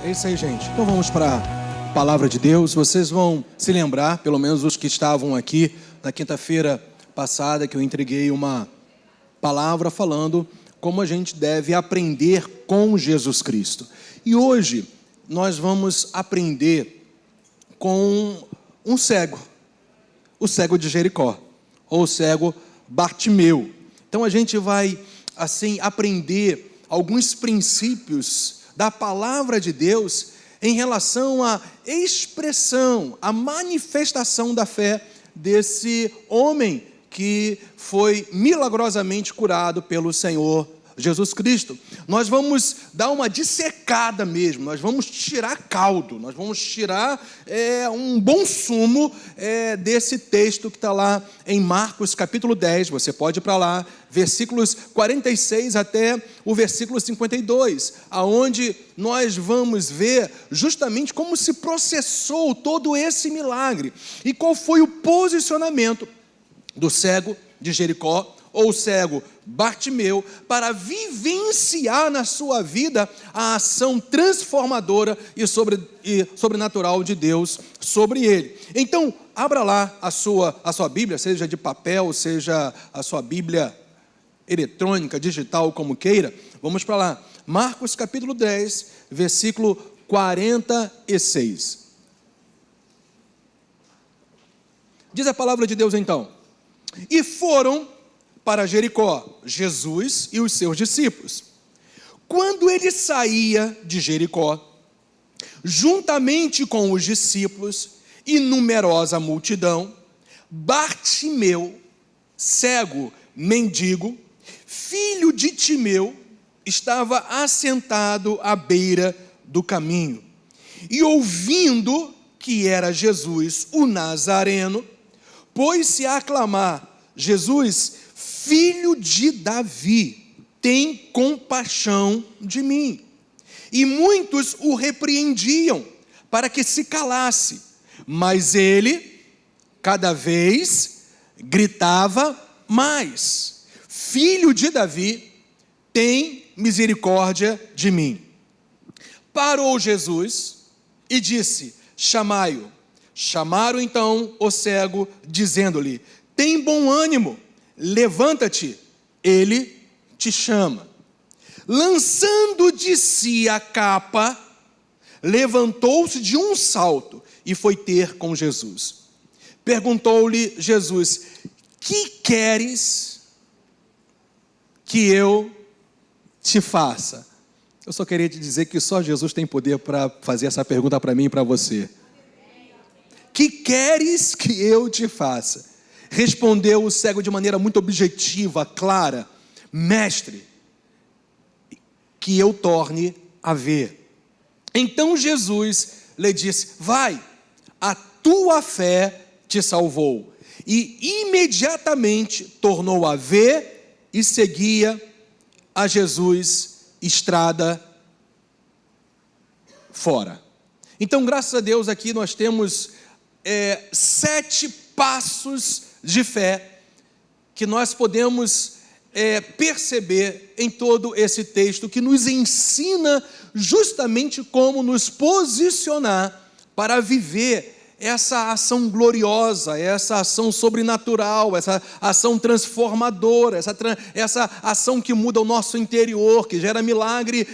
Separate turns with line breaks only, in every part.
É isso aí, gente. Então vamos para a palavra de Deus. Vocês vão se lembrar, pelo menos os que estavam aqui na quinta-feira passada, que eu entreguei uma palavra falando como a gente deve aprender com Jesus Cristo. E hoje nós vamos aprender com um cego, o cego de Jericó, ou o cego Bartimeu. Então a gente vai assim aprender alguns princípios da palavra de Deus em relação à expressão, à manifestação da fé desse homem que foi milagrosamente curado pelo Senhor Jesus Cristo. Nós vamos dar uma dissecada mesmo, nós vamos tirar caldo, nós vamos tirar um bom sumo desse texto que está lá em Marcos capítulo 10, você pode ir para lá, versículos 46 até o versículo 52, aonde nós vamos ver justamente como se processou todo esse milagre, e qual foi o posicionamento do cego de Jericó, ou cego Bartimeu, para vivenciar na sua vida a ação transformadora e sobrenatural de Deus sobre ele. Então, abra lá a sua Bíblia, seja de papel, seja a sua Bíblia eletrônica, digital, como queira. Vamos para lá. Marcos capítulo 10, versículo 46. Diz a palavra de Deus então: e foram para Jericó, Jesus e os seus discípulos. Quando ele saía de Jericó, juntamente com os discípulos e numerosa multidão, Bartimeu, cego, mendigo, filho de Timeu, estava assentado à beira do caminho. E ouvindo que era Jesus, o Nazareno, pôs-se a aclamar: Jesus, filho de Davi, tem compaixão de mim. E muitos o repreendiam para que se calasse, mas ele cada vez gritava mais: filho de Davi, tem misericórdia de mim. Parou Jesus e disse: chamai-o. Chamaram então o cego, dizendo-lhe: tem bom ânimo, levanta-te, ele te chama. Lançando de si a capa, levantou-se de um salto e foi ter com Jesus. Perguntou-lhe Jesus: que queres que eu te faça? Eu só queria te dizer que só Jesus tem poder para fazer essa pergunta para mim e para você. Que queres que eu te faça? Respondeu o cego de maneira muito objetiva, clara: mestre, que eu torne a ver. Então Jesus lhe disse: vai, a tua fé te salvou. E imediatamente tornou a ver e seguia a Jesus estrada fora. Então, graças a Deus, aqui nós temos 7 passos de fé que nós podemos perceber em todo esse texto, que nos ensina justamente como nos posicionar para viver essa ação gloriosa, essa ação sobrenatural, essa ação transformadora, essa ação que muda o nosso interior, que gera milagre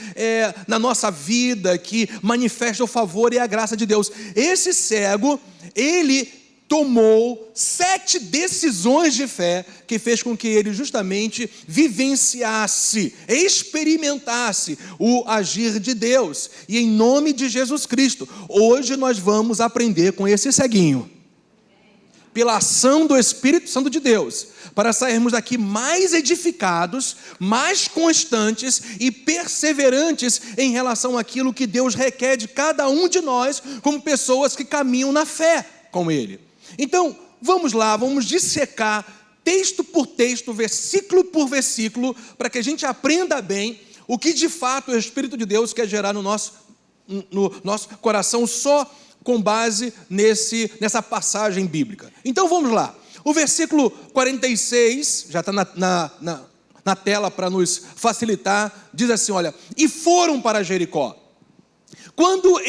na nossa vida, que manifesta o favor e a graça de Deus. Esse cego, ele tomou 7 decisões de fé que fez com que ele justamente vivenciasse, experimentasse o agir de Deus. E em nome de Jesus Cristo, hoje nós vamos aprender com esse ceguinho, pela ação do Espírito Santo de Deus, para sairmos daqui mais edificados, mais constantes e perseverantes em relação àquilo que Deus requer de cada um de nós, como pessoas que caminham na fé com Ele. Então, vamos lá, vamos dissecar texto por texto, versículo por versículo, para que a gente aprenda bem o que de fato o Espírito de Deus quer gerar no nosso coração, só com base nessa passagem bíblica. Então vamos lá, o versículo 46, já está na tela para nos facilitar, diz assim, olha: e foram para Jericó. Quando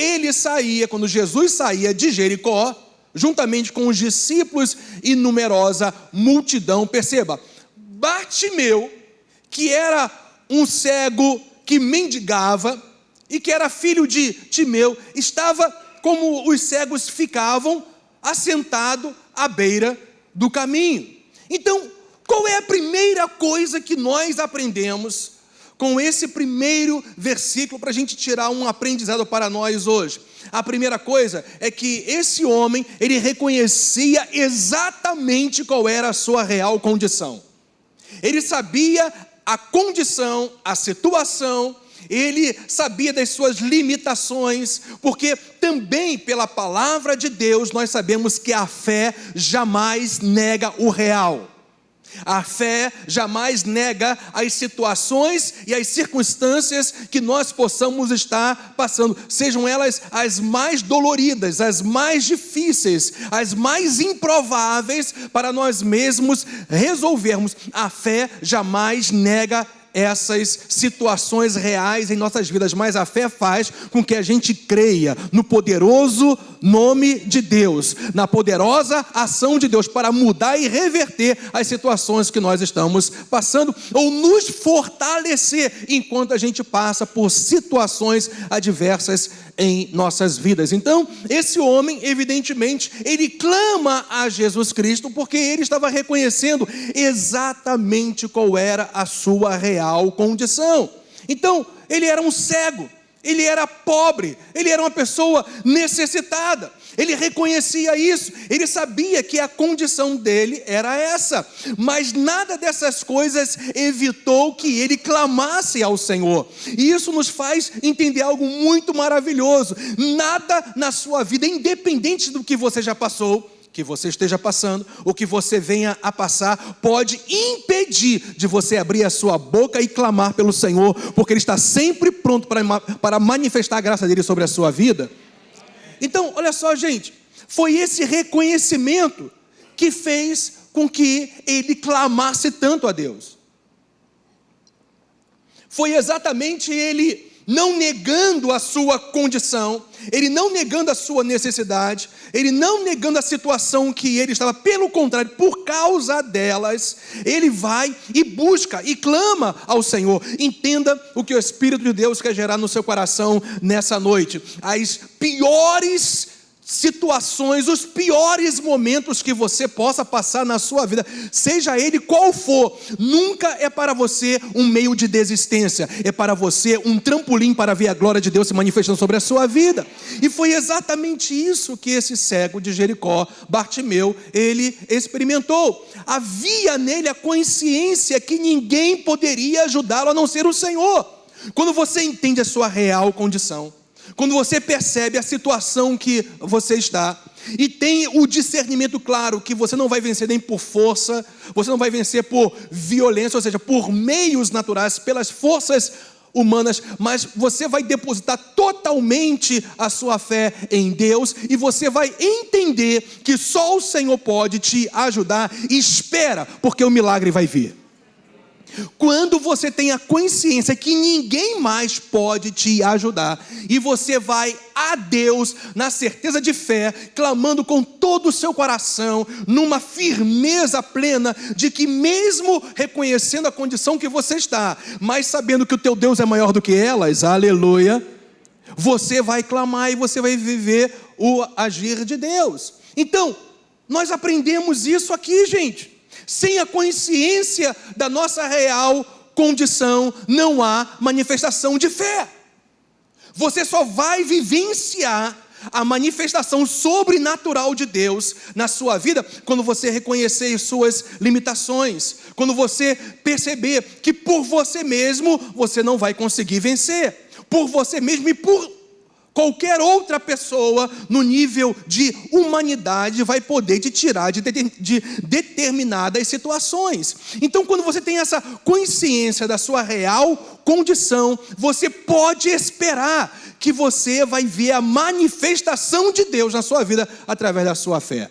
Jesus saía de Jericó, juntamente com os discípulos e numerosa multidão, perceba, Bartimeu, que era um cego que mendigava e que era filho de Timeu, estava como os cegos ficavam, assentado à beira do caminho. Então, qual é a primeira coisa que nós aprendemos com esse primeiro versículo para a gente tirar um aprendizado para nós hoje? A primeira coisa é que esse homem, ele reconhecia exatamente qual era a sua real condição. Ele sabia a condição, a situação, ele sabia das suas limitações, porque também pela palavra de Deus nós sabemos que a fé jamais nega o real. A fé jamais nega as situações e as circunstâncias que nós possamos estar passando, sejam elas as mais doloridas, as mais difíceis, as mais improváveis para nós mesmos resolvermos. A fé jamais nega essas situações reais em nossas vidas, mas a fé faz com que a gente creia no poderoso nome de Deus, na poderosa ação de Deus para mudar e reverter as situações que nós estamos passando, ou nos fortalecer enquanto a gente passa por situações adversas em nossas vidas. Então, esse homem, evidentemente, ele clama a Jesus Cristo porque ele estava reconhecendo exatamente qual era a sua real condição. Então, ele era um cego, ele era pobre, ele era uma pessoa necessitada. Ele reconhecia isso, ele sabia que a condição dele era essa, mas nada dessas coisas evitou que ele clamasse ao Senhor. E isso nos faz entender algo muito maravilhoso. Nada na sua vida, independente do que você já passou, que você esteja passando, ou que você venha a passar, pode impedir de você abrir a sua boca e clamar pelo Senhor, porque Ele está sempre pronto para manifestar a graça dele sobre a sua vida. Então, olha só, gente, foi esse reconhecimento que fez com que ele clamasse tanto a Deus. Foi exatamente ele não negando a sua condição, ele não negando a sua necessidade, ele não negando a situação que ele estava, pelo contrário, por causa delas, ele vai e busca e clama ao Senhor. Entenda o que o Espírito de Deus quer gerar no seu coração nessa noite. As piores situações, os piores momentos que você possa passar na sua vida, seja ele qual for, nunca é para você um meio de desistência, é para você um trampolim para ver a glória de Deus se manifestando sobre a sua vida. E foi exatamente isso que esse cego de Jericó, Bartimeu, ele experimentou. Havia nele a consciência que ninguém poderia ajudá-lo a não ser o Senhor. Quando você entende a sua real condição, quando você percebe a situação que você está e tem o discernimento claro que você não vai vencer nem por força, você não vai vencer por violência, ou seja, por meios naturais, pelas forças humanas, mas você vai depositar totalmente a sua fé em Deus e você vai entender que só o Senhor pode te ajudar. E espera, porque o milagre vai vir. Quando você tem a consciência que ninguém mais pode te ajudar e você vai a Deus na certeza de fé, clamando com todo o seu coração, numa firmeza plena de que mesmo reconhecendo a condição que você está, mas sabendo que o teu Deus é maior do que elas, aleluia, você vai clamar e você vai viver o agir de Deus. Então, nós aprendemos isso aqui, gente. Sem a consciência da nossa real condição, não há manifestação de fé. Você só vai vivenciar a manifestação sobrenatural de Deus na sua vida quando você reconhecer suas limitações, quando você perceber que por você mesmo você não vai conseguir vencer, por você mesmo e por qualquer outra pessoa no nível de humanidade vai poder te tirar de determinadas situações. Então, quando você tem essa consciência da sua real condição, você pode esperar que você vai ver a manifestação de Deus na sua vida através da sua fé.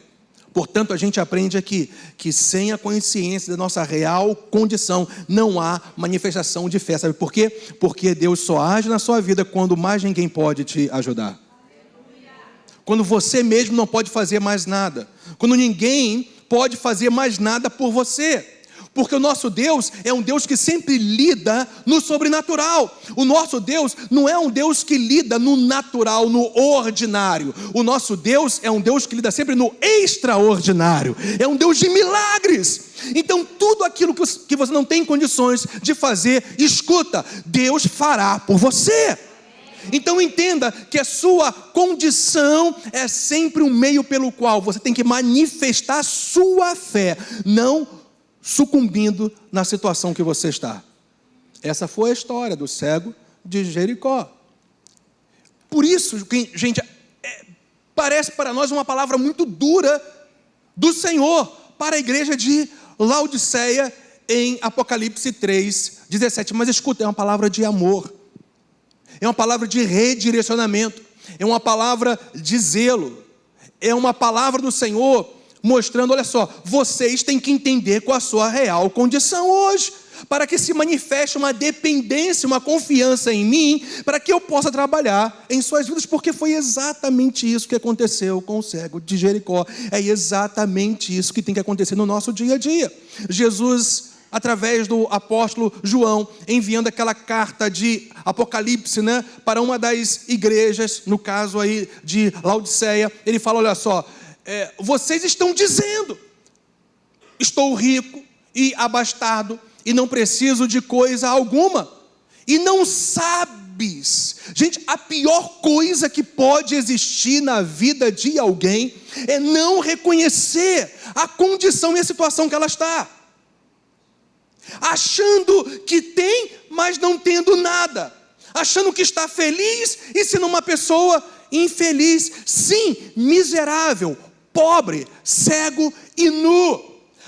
Portanto, a gente aprende aqui que sem a consciência da nossa real condição, não há manifestação de fé. Sabe por quê? Porque Deus só age na sua vida quando mais ninguém pode te ajudar. Quando você mesmo não pode fazer mais nada. Quando ninguém pode fazer mais nada por você. Porque o nosso Deus é um Deus que sempre lida no sobrenatural. O nosso Deus não é um Deus que lida no natural, no ordinário. O nosso Deus é um Deus que lida sempre no extraordinário. É um Deus de milagres. Então tudo aquilo que você não tem condições de fazer, escuta, Deus fará por você. Então entenda que a sua condição é sempre um meio pelo qual você tem que manifestar a sua fé, não sucumbindo na situação que você está. Essa foi a história do cego de Jericó. Por isso, gente, parece para nós uma palavra muito dura do Senhor para a igreja de Laodiceia em Apocalipse 3:17. Mas escuta, é uma palavra de amor. É uma palavra de redirecionamento. É uma palavra de zelo. É uma palavra do Senhor mostrando, olha só, vocês têm que entender qual a sua real condição hoje, para que se manifeste uma dependência, uma confiança em mim, para que eu possa trabalhar em suas vidas, porque foi exatamente isso que aconteceu com o cego de Jericó. É exatamente isso que tem que acontecer no nosso dia a dia. Jesus, através do apóstolo João, enviando aquela carta de Apocalipse, para uma das igrejas, no caso aí de Laodiceia, ele fala, olha só, vocês estão dizendo, estou rico e abastado, e não preciso de coisa alguma, e não sabes. Gente, a pior coisa que pode existir na vida de alguém, é não reconhecer a condição e a situação que ela está, achando que tem, mas não tendo nada, achando que está feliz, e sendo uma pessoa infeliz, sim, miserável, pobre, cego e nu.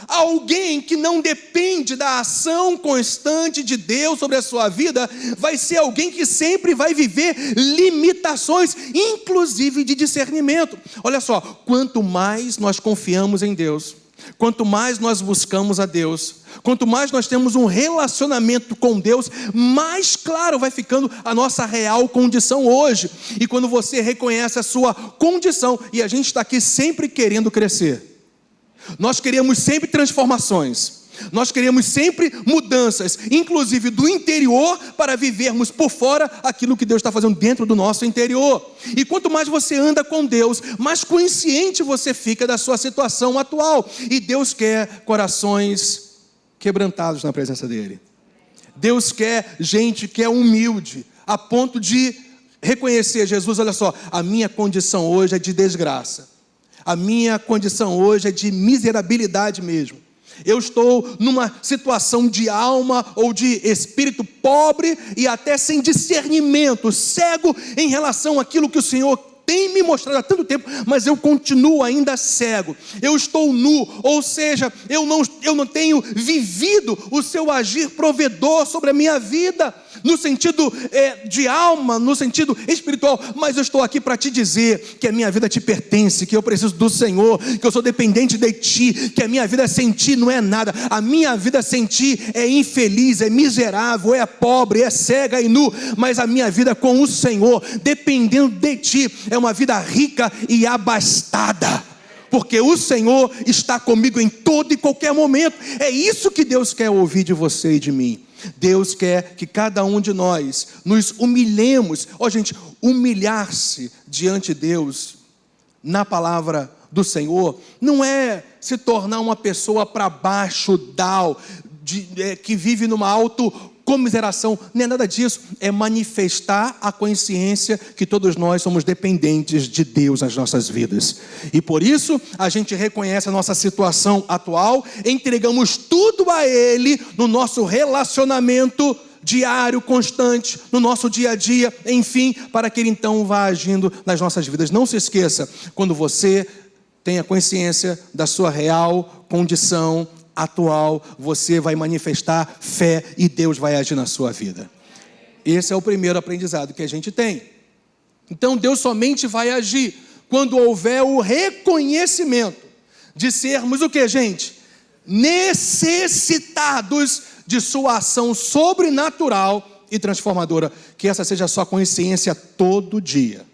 Alguém que não depende da ação constante de Deus sobre a sua vida, vai ser alguém que sempre vai viver limitações, inclusive de discernimento. Olha só, quanto mais nós confiamos em Deus, quanto mais nós buscamos a Deus, quanto mais nós temos um relacionamento com Deus, mais claro vai ficando a nossa real condição hoje. E quando você reconhece a sua condição, e a gente está aqui sempre querendo crescer, nós queremos sempre transformações, nós queremos sempre mudanças, inclusive do interior, para vivermos por fora aquilo que Deus está fazendo dentro do nosso interior. E quanto mais você anda com Deus, mais consciente você fica da sua situação atual. E Deus quer corações quebrantados na presença dEle. Deus quer gente que é humilde, a ponto de reconhecer, Jesus, olha só, a minha condição hoje é de desgraça. A minha condição hoje é de miserabilidade mesmo. Eu estou numa situação de alma ou de espírito pobre e até sem discernimento, cego em relação àquilo que o Senhor tem me mostrado há tanto tempo, mas eu continuo ainda cego. Eu estou nu, ou seja, eu não tenho vivido o seu agir provedor sobre a minha vida, no sentido de alma, no sentido espiritual. Mas eu estou aqui para te dizer que a minha vida te pertence, que eu preciso do Senhor, que eu sou dependente de ti, que a minha vida sem ti não é nada. A minha vida sem ti é infeliz, é miserável, é pobre, é cega e nu. Mas a minha vida com o Senhor, dependendo de ti, é uma vida rica e abastada, porque o Senhor está comigo em todo e qualquer momento. É isso que Deus quer ouvir de você e de mim. Deus quer que cada um de nós nos humilhemos. Gente, humilhar-se diante de Deus, na palavra do Senhor, não é se tornar uma pessoa para baixo, que vive numa autocomiseração, não é nada disso. É manifestar a consciência que todos nós somos dependentes de Deus nas nossas vidas, e por isso a gente reconhece a nossa situação atual, entregamos tudo a Ele no nosso relacionamento diário, constante, no nosso dia a dia, enfim, para que Ele então vá agindo nas nossas vidas. Não se esqueça, quando você tem a consciência da sua real condição atual, você vai manifestar fé e Deus vai agir na sua vida. Esse é o primeiro aprendizado que a gente tem. Então Deus somente vai agir quando houver o reconhecimento de sermos o que, gente? Necessitados de sua ação sobrenatural e transformadora. Que essa seja a sua consciência todo dia.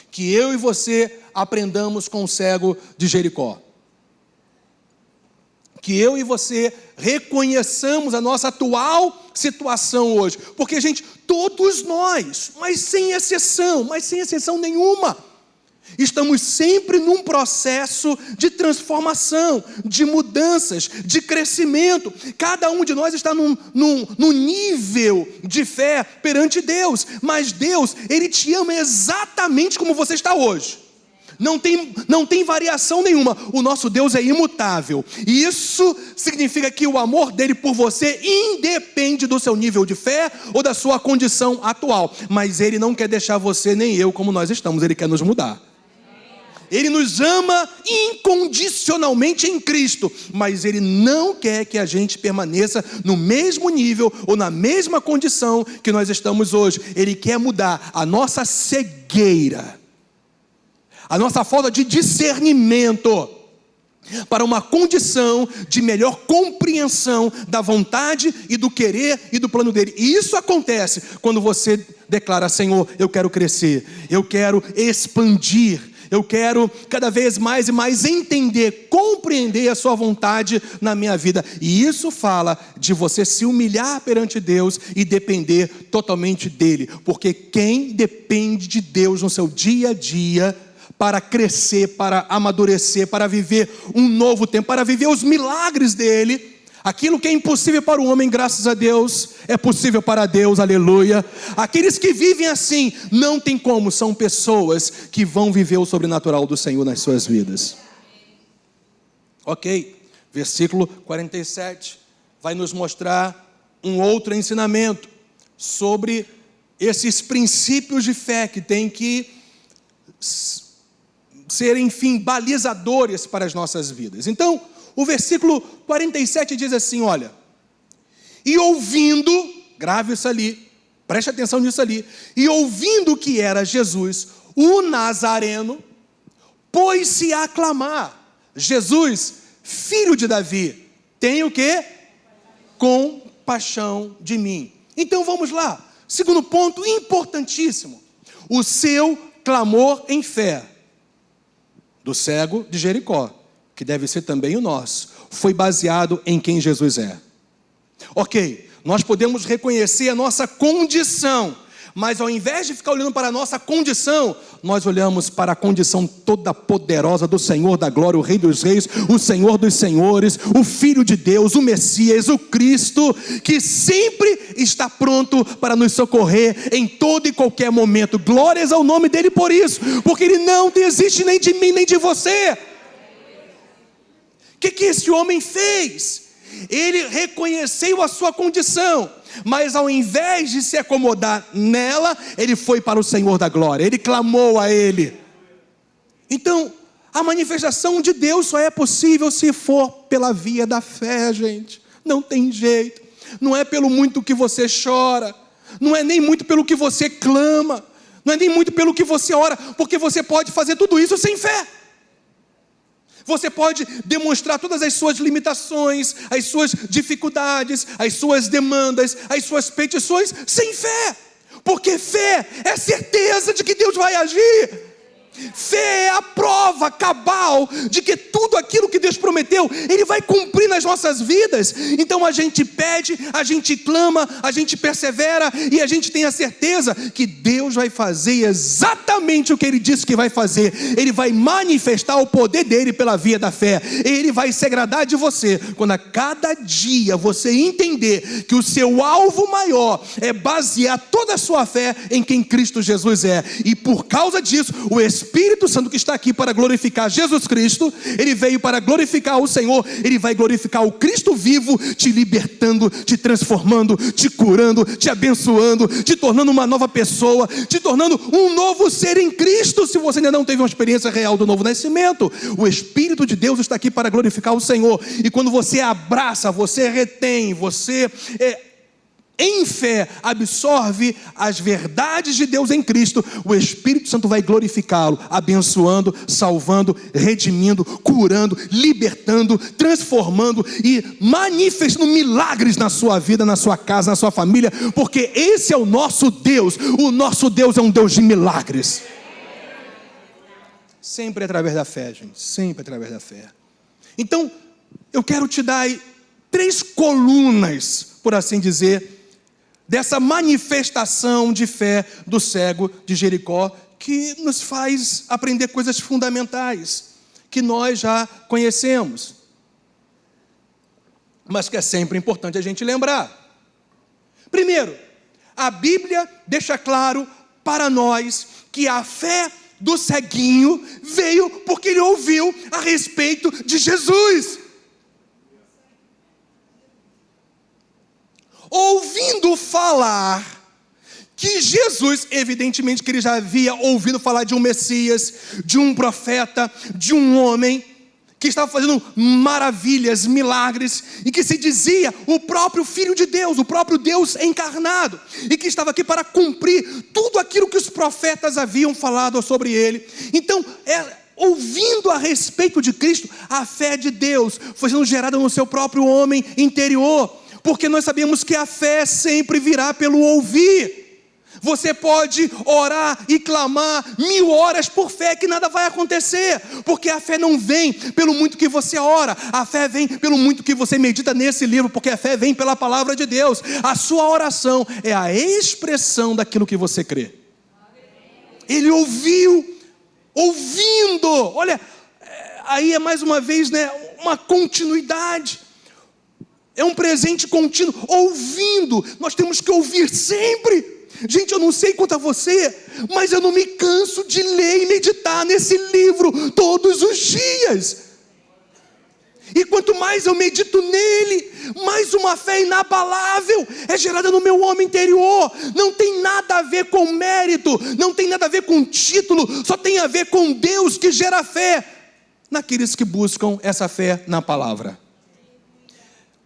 Que eu e você aprendamos com o cego de Jericó. Que eu e você reconheçamos a nossa atual situação hoje. Porque, gente, todos nós, mas sem exceção nenhuma, estamos sempre num processo de transformação, de mudanças, de crescimento. Cada um de nós está num nível de fé perante Deus. Mas Deus, Ele te ama exatamente como você está hoje. Não tem variação nenhuma. O nosso Deus é imutável. E isso significa que o amor dele por você independe do seu nível de fé ou da sua condição atual. Mas Ele não quer deixar você nem eu como nós estamos. Ele quer nos mudar. Ele nos ama incondicionalmente em Cristo. Mas Ele não quer que a gente permaneça no mesmo nível ou na mesma condição que nós estamos hoje. Ele quer mudar a nossa cegueira, a nossa falta de discernimento, para uma condição de melhor compreensão da vontade e do querer e do plano dele. E isso acontece quando você declara: Senhor, eu quero crescer, eu quero expandir, eu quero cada vez mais e mais entender, compreender a sua vontade na minha vida. E isso fala de você se humilhar perante Deus e depender totalmente dele. Porque quem depende de Deus no seu dia a dia, para crescer, para amadurecer, para viver um novo tempo, para viver os milagres dele, aquilo que é impossível para o homem, graças a Deus, é possível para Deus, aleluia. Aqueles que vivem assim, não tem como, são pessoas que vão viver o sobrenatural do Senhor nas suas vidas. Ok, versículo 47, vai nos mostrar um outro ensinamento sobre esses princípios de fé que tem que ser, enfim, balizadores para as nossas vidas. Então, o versículo 47 diz assim, olha: e ouvindo, grave isso ali, preste atenção nisso ali, e ouvindo que era Jesus, o Nazareno, pôs-se a clamar: Jesus, filho de Davi, tem o quê? Compaixão de mim. Então vamos lá, segundo ponto importantíssimo, o seu clamor em fé, do cego de Jericó, que deve ser também o nosso, foi baseado em quem Jesus é. Ok, nós podemos reconhecer a nossa condição, mas ao invés de ficar olhando para a nossa condição, nós olhamos para a condição toda poderosa do Senhor da glória, o Rei dos Reis, o Senhor dos Senhores, o Filho de Deus, o Messias, o Cristo, que sempre está pronto para nos socorrer em todo e qualquer momento. Glórias ao nome dele por isso, porque ele não desiste nem de mim nem de você. O que esse homem fez? Ele reconheceu a sua condição, mas ao invés de se acomodar nela, ele foi para o Senhor da glória, ele clamou a ele. Então, a manifestação de Deus só é possível se for pela via da fé, gente. Não tem jeito. Não é pelo muito que você chora, não é nem muito pelo que você clama, não é nem muito pelo que você ora, porque você pode fazer tudo isso sem fé. Você pode demonstrar todas as suas limitações, as suas dificuldades, as suas demandas, as suas petições sem fé. Porque fé é certeza de que Deus vai agir. Fé é a prova cabal de que tudo aquilo que Deus prometeu, Ele vai cumprir nas nossas vidas. Então a gente pede, a gente clama, a gente persevera e a gente tem a certeza que Deus vai fazer exatamente o que Ele disse que vai fazer. Ele vai manifestar o poder dEle pela via da fé. Ele vai se agradar de você quando a cada dia você entender que o seu alvo maior é basear toda a sua fé em quem Cristo Jesus é. E por causa disso, o Espírito Santo que está aqui para glorificar Jesus Cristo, ele veio para glorificar o Senhor, ele vai glorificar o Cristo vivo, te libertando, te transformando, te curando, te abençoando, te tornando uma nova pessoa, te tornando um novo ser em Cristo. Se você ainda não teve uma experiência real do novo nascimento, o Espírito de Deus está aqui para glorificar o Senhor. E quando você abraça, você retém, você em fé, absorve as verdades de Deus em Cristo, o Espírito Santo vai glorificá-lo, abençoando, salvando, redimindo, curando, libertando, transformando e manifestando milagres na sua vida, na sua casa, na sua família, porque esse é o nosso Deus é um Deus de milagres. Sempre através da fé, gente, sempre através da fé. Então, eu quero te dar aí 3 colunas, por assim dizer, dessa manifestação de fé do cego de Jericó, que nos faz aprender coisas fundamentais, que nós já conhecemos, mas que é sempre importante a gente lembrar. Primeiro, a Bíblia deixa claro para nós que a fé do ceguinho veio porque ele ouviu a respeito de Jesus. Ouvindo falar que Jesus, evidentemente que ele já havia ouvido falar de um Messias, de um profeta, de um homem que estava fazendo maravilhas, milagres, e que se dizia o próprio Filho de Deus, o próprio Deus encarnado, e que estava aqui para cumprir tudo aquilo que os profetas haviam falado sobre ele. Então, ouvindo a respeito de Cristo, a fé de Deus foi sendo gerada no seu próprio homem interior, porque nós sabemos que a fé sempre virá pelo ouvir. Você pode orar e clamar 1000 horas por fé que nada vai acontecer, porque a fé não vem pelo muito que você ora, a fé vem pelo muito que você medita nesse livro, porque a fé vem pela palavra de Deus. A sua oração é a expressão daquilo que você crê. Ele ouviu, ouvindo, olha, aí é mais uma vez, uma continuidade. É um presente contínuo, ouvindo. Nós temos que ouvir sempre. Gente, eu não sei quanto a você, mas eu não me canso de ler e meditar nesse livro todos os dias. E quanto mais eu medito nele, mais uma fé inabalável é gerada no meu homem interior. Não tem nada a ver com mérito, não tem nada a ver com título, só tem a ver com Deus que gera fé naqueles que buscam essa fé na palavra.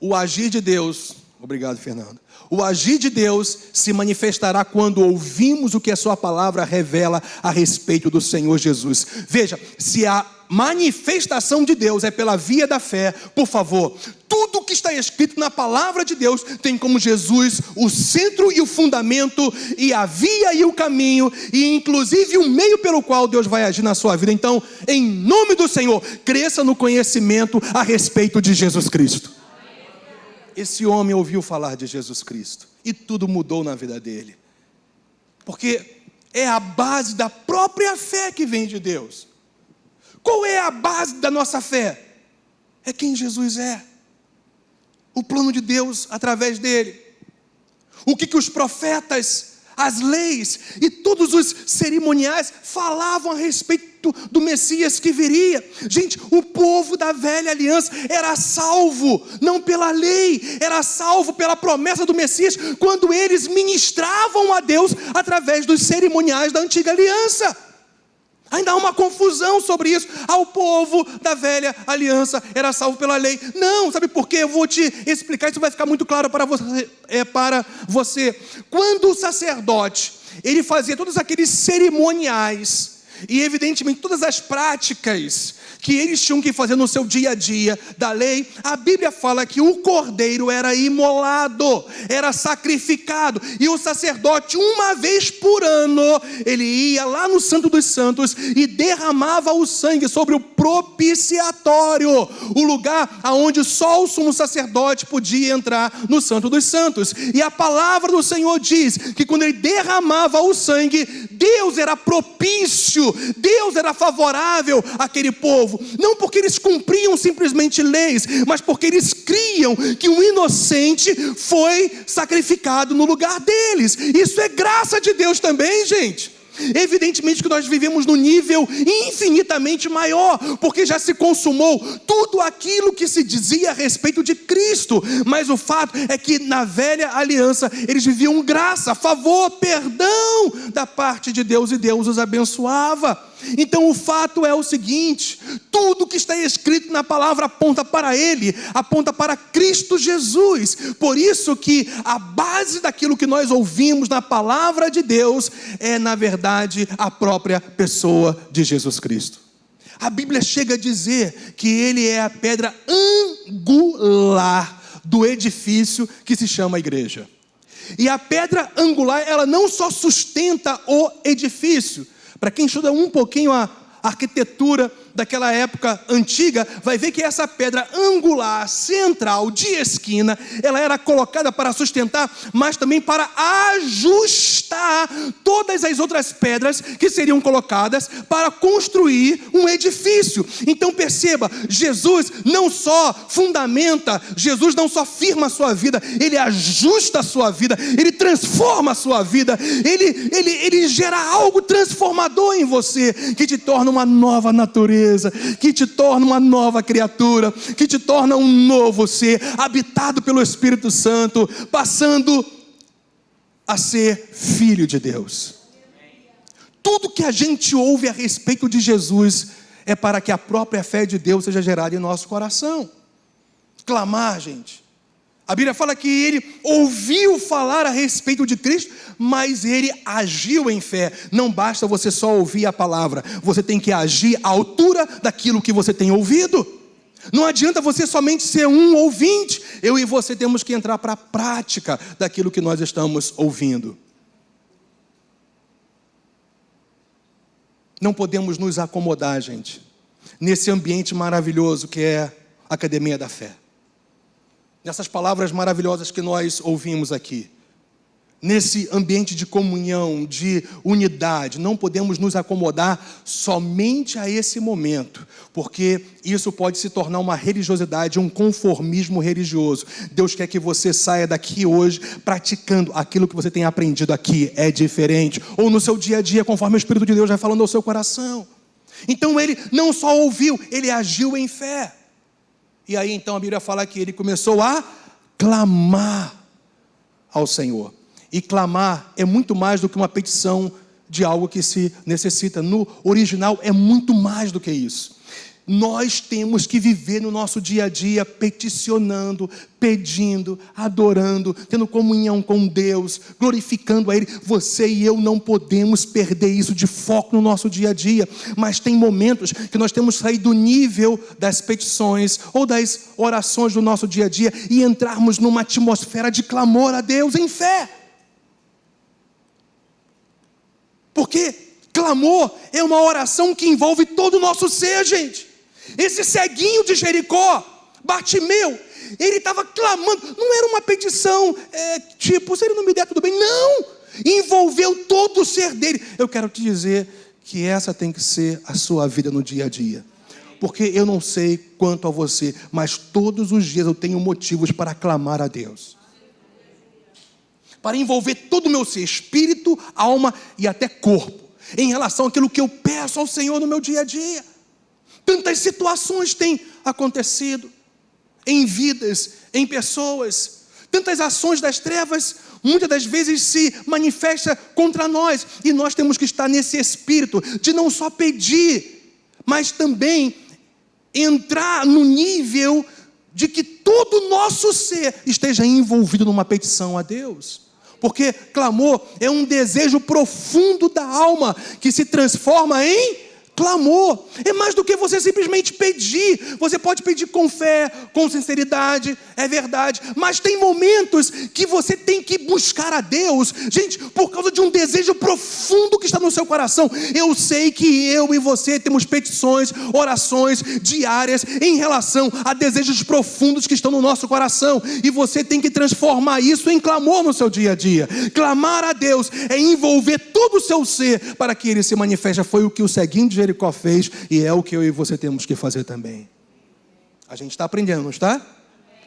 O agir de Deus, obrigado, Fernando. O agir de Deus se manifestará quando ouvimos o que a sua palavra revela a respeito do Senhor Jesus. Veja, se a manifestação de Deus é pela via da fé, por favor, tudo que está escrito na palavra de Deus tem como Jesus o centro e o fundamento, e a via e o caminho, e inclusive o meio pelo qual Deus vai agir na sua vida. Então, em nome do Senhor, cresça no conhecimento a respeito de Jesus Cristo. Esse homem ouviu falar de Jesus Cristo e tudo mudou na vida dele, porque é a base da própria fé que vem de Deus. Qual é a base da nossa fé? É quem Jesus é, o plano de Deus através dele, o que os profetas, as leis e todos os cerimoniais falavam a respeito do Messias que viria. Gente, o povo da velha aliança era salvo, não pela lei, era salvo pela promessa do Messias, quando eles ministravam a Deus através dos cerimoniais da antiga aliança. Ainda há uma confusão sobre isso. O povo da velha aliança era salvo pela lei. Não, sabe por quê? Eu vou te explicar, isso vai ficar muito claro para você. Quando o sacerdote, ele fazia todos aqueles cerimoniais, e evidentemente todas as práticas que eles tinham que fazer no seu dia a dia da lei, a Bíblia fala que o cordeiro era imolado, era sacrificado, e o sacerdote, uma vez por ano, ele ia lá no Santo dos Santos e derramava o sangue sobre o propiciatório, o lugar onde só o sumo sacerdote podia entrar no Santo dos Santos. E a palavra do Senhor diz que quando ele derramava o sangue, Deus era propício, Deus era favorável àquele povo, não porque eles cumpriam simplesmente leis, mas porque eles criam que um inocente foi sacrificado no lugar deles. Isso é graça de Deus também, gente. Evidentemente que nós vivemos num nível infinitamente maior, porque já se consumou tudo aquilo que se dizia a respeito de Cristo. Mas o fato é que na velha aliança eles viviam graça, favor, perdão da parte de Deus, e Deus os abençoava. Então o fato é o seguinte: tudo que está escrito na palavra aponta para Ele, aponta para Cristo Jesus. Por isso que a base daquilo que nós ouvimos na palavra de Deus é, na verdade, a própria pessoa de Jesus Cristo. A Bíblia chega a dizer que Ele é a pedra angular do edifício que se chama igreja. E a pedra angular, ela não só sustenta o edifício. Para quem estuda um pouquinho a arquitetura daquela época antiga, vai ver que essa pedra angular, central, de esquina, ela era colocada para sustentar, mas também para ajustar todas as outras pedras que seriam colocadas para construir um edifício. Então perceba, Jesus não só fundamenta, Jesus não só firma a sua vida, Ele ajusta a sua vida, Ele transforma a sua vida, Ele gera algo transformador em você, que te torna uma nova natureza, que te torna uma nova criatura, que te torna um novo ser, habitado pelo Espírito Santo, passando a ser filho de Deus. Tudo que a gente ouve a respeito de Jesus é para que a própria fé de Deus seja gerada em nosso coração. Clamar, gente. A Bíblia fala que ele ouviu falar a respeito de Cristo, mas ele agiu em fé. Não basta você só ouvir a palavra, você tem que agir à altura daquilo que você tem ouvido. Não adianta você somente ser um ouvinte. Eu e você temos que entrar para a prática daquilo que nós estamos ouvindo. Não podemos nos acomodar, gente, nesse ambiente maravilhoso que é a Academia da Fé. Nessas palavras maravilhosas que nós ouvimos aqui, nesse ambiente de comunhão, de unidade, não podemos nos acomodar somente a esse momento, porque isso pode se tornar uma religiosidade, um conformismo religioso. Deus quer que você saia daqui hoje praticando aquilo que você tem aprendido aqui, é diferente, ou no seu dia a dia, conforme o Espírito de Deus vai falando ao seu coração. Então ele não só ouviu, ele agiu em fé. E aí então a Bíblia fala que ele começou a clamar ao Senhor. E clamar é muito mais do que uma petição de algo que se necessita. No original é muito mais do que isso. Nós temos que viver no nosso dia a dia peticionando, pedindo, adorando, tendo comunhão com Deus, glorificando a Ele. Você e eu não podemos perder isso de foco no nosso dia a dia. Mas tem momentos que nós temos que sair do nível das petições ou das orações do nosso dia a dia e entrarmos numa atmosfera de clamor a Deus em fé. Porque clamor é uma oração que envolve todo o nosso ser, gente. Esse ceguinho de Jericó, Bartimeu, ele estava clamando. Não era uma petição, tipo, se ele não me der tudo bem. Não, envolveu todo o ser dele. Eu quero te dizer que essa tem que ser a sua vida no dia a dia. Porque eu não sei quanto a você, mas todos os dias eu tenho motivos para clamar a Deus. Para envolver todo o meu ser, espírito, alma e até corpo, em relação àquilo que eu peço ao Senhor no meu dia a dia. Tantas situações têm acontecido em vidas, em pessoas. Tantas ações das trevas, muitas das vezes se manifestam contra nós. E nós temos que estar nesse espírito de não só pedir, mas também entrar no nível de que todo o nosso ser esteja envolvido numa petição a Deus. Porque clamor é um desejo profundo da alma que se transforma em clamor. É mais do que você simplesmente pedir. Você pode pedir com fé, com sinceridade, é verdade. Mas tem momentos que você tem que buscar a Deus, gente, por causa de um desejo profundo que está no seu coração. Eu sei que eu e você temos petições, orações diárias em relação a desejos profundos que estão no nosso coração. E você tem que transformar isso em clamor no seu dia a dia. Clamar a Deus é envolver todo o seu ser para que Ele se manifeste. Foi o que o ceguinho de Jericó fez e é o que eu e você temos que fazer também. A gente está aprendendo, não está?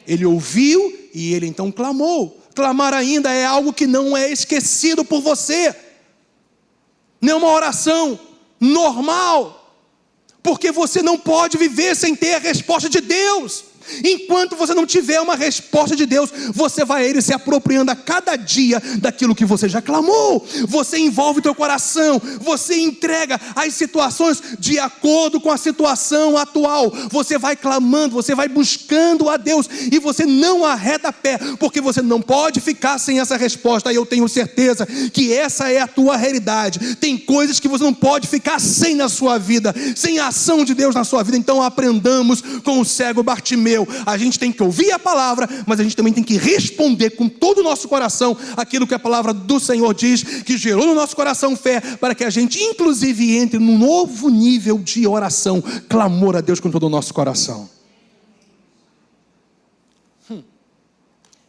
Ele ouviu e ele então clamou. Clamar ainda é algo que não é esquecido por você. não é uma oração normal, porque você não pode viver sem ter a resposta de Deus. Enquanto você não tiver uma resposta de Deus, você vai a Ele se apropriando a cada dia daquilo que você já clamou. Você envolve o teu coração, você entrega as situações de acordo com a situação atual. Você vai clamando, você vai buscando a Deus, e você não arreda pé, porque você não pode ficar sem essa resposta. E eu tenho certeza que essa é a tua realidade. Tem coisas que você não pode ficar sem na sua vida, sem a ação de Deus na sua vida. Então aprendamos com o cego Bartimeu. A gente tem que ouvir a palavra, mas a gente também tem que responder com todo o nosso coração aquilo que a palavra do Senhor diz, que gerou no nosso coração fé, para que a gente inclusive entre num novo nível de oração, clamor a Deus com todo o nosso coração.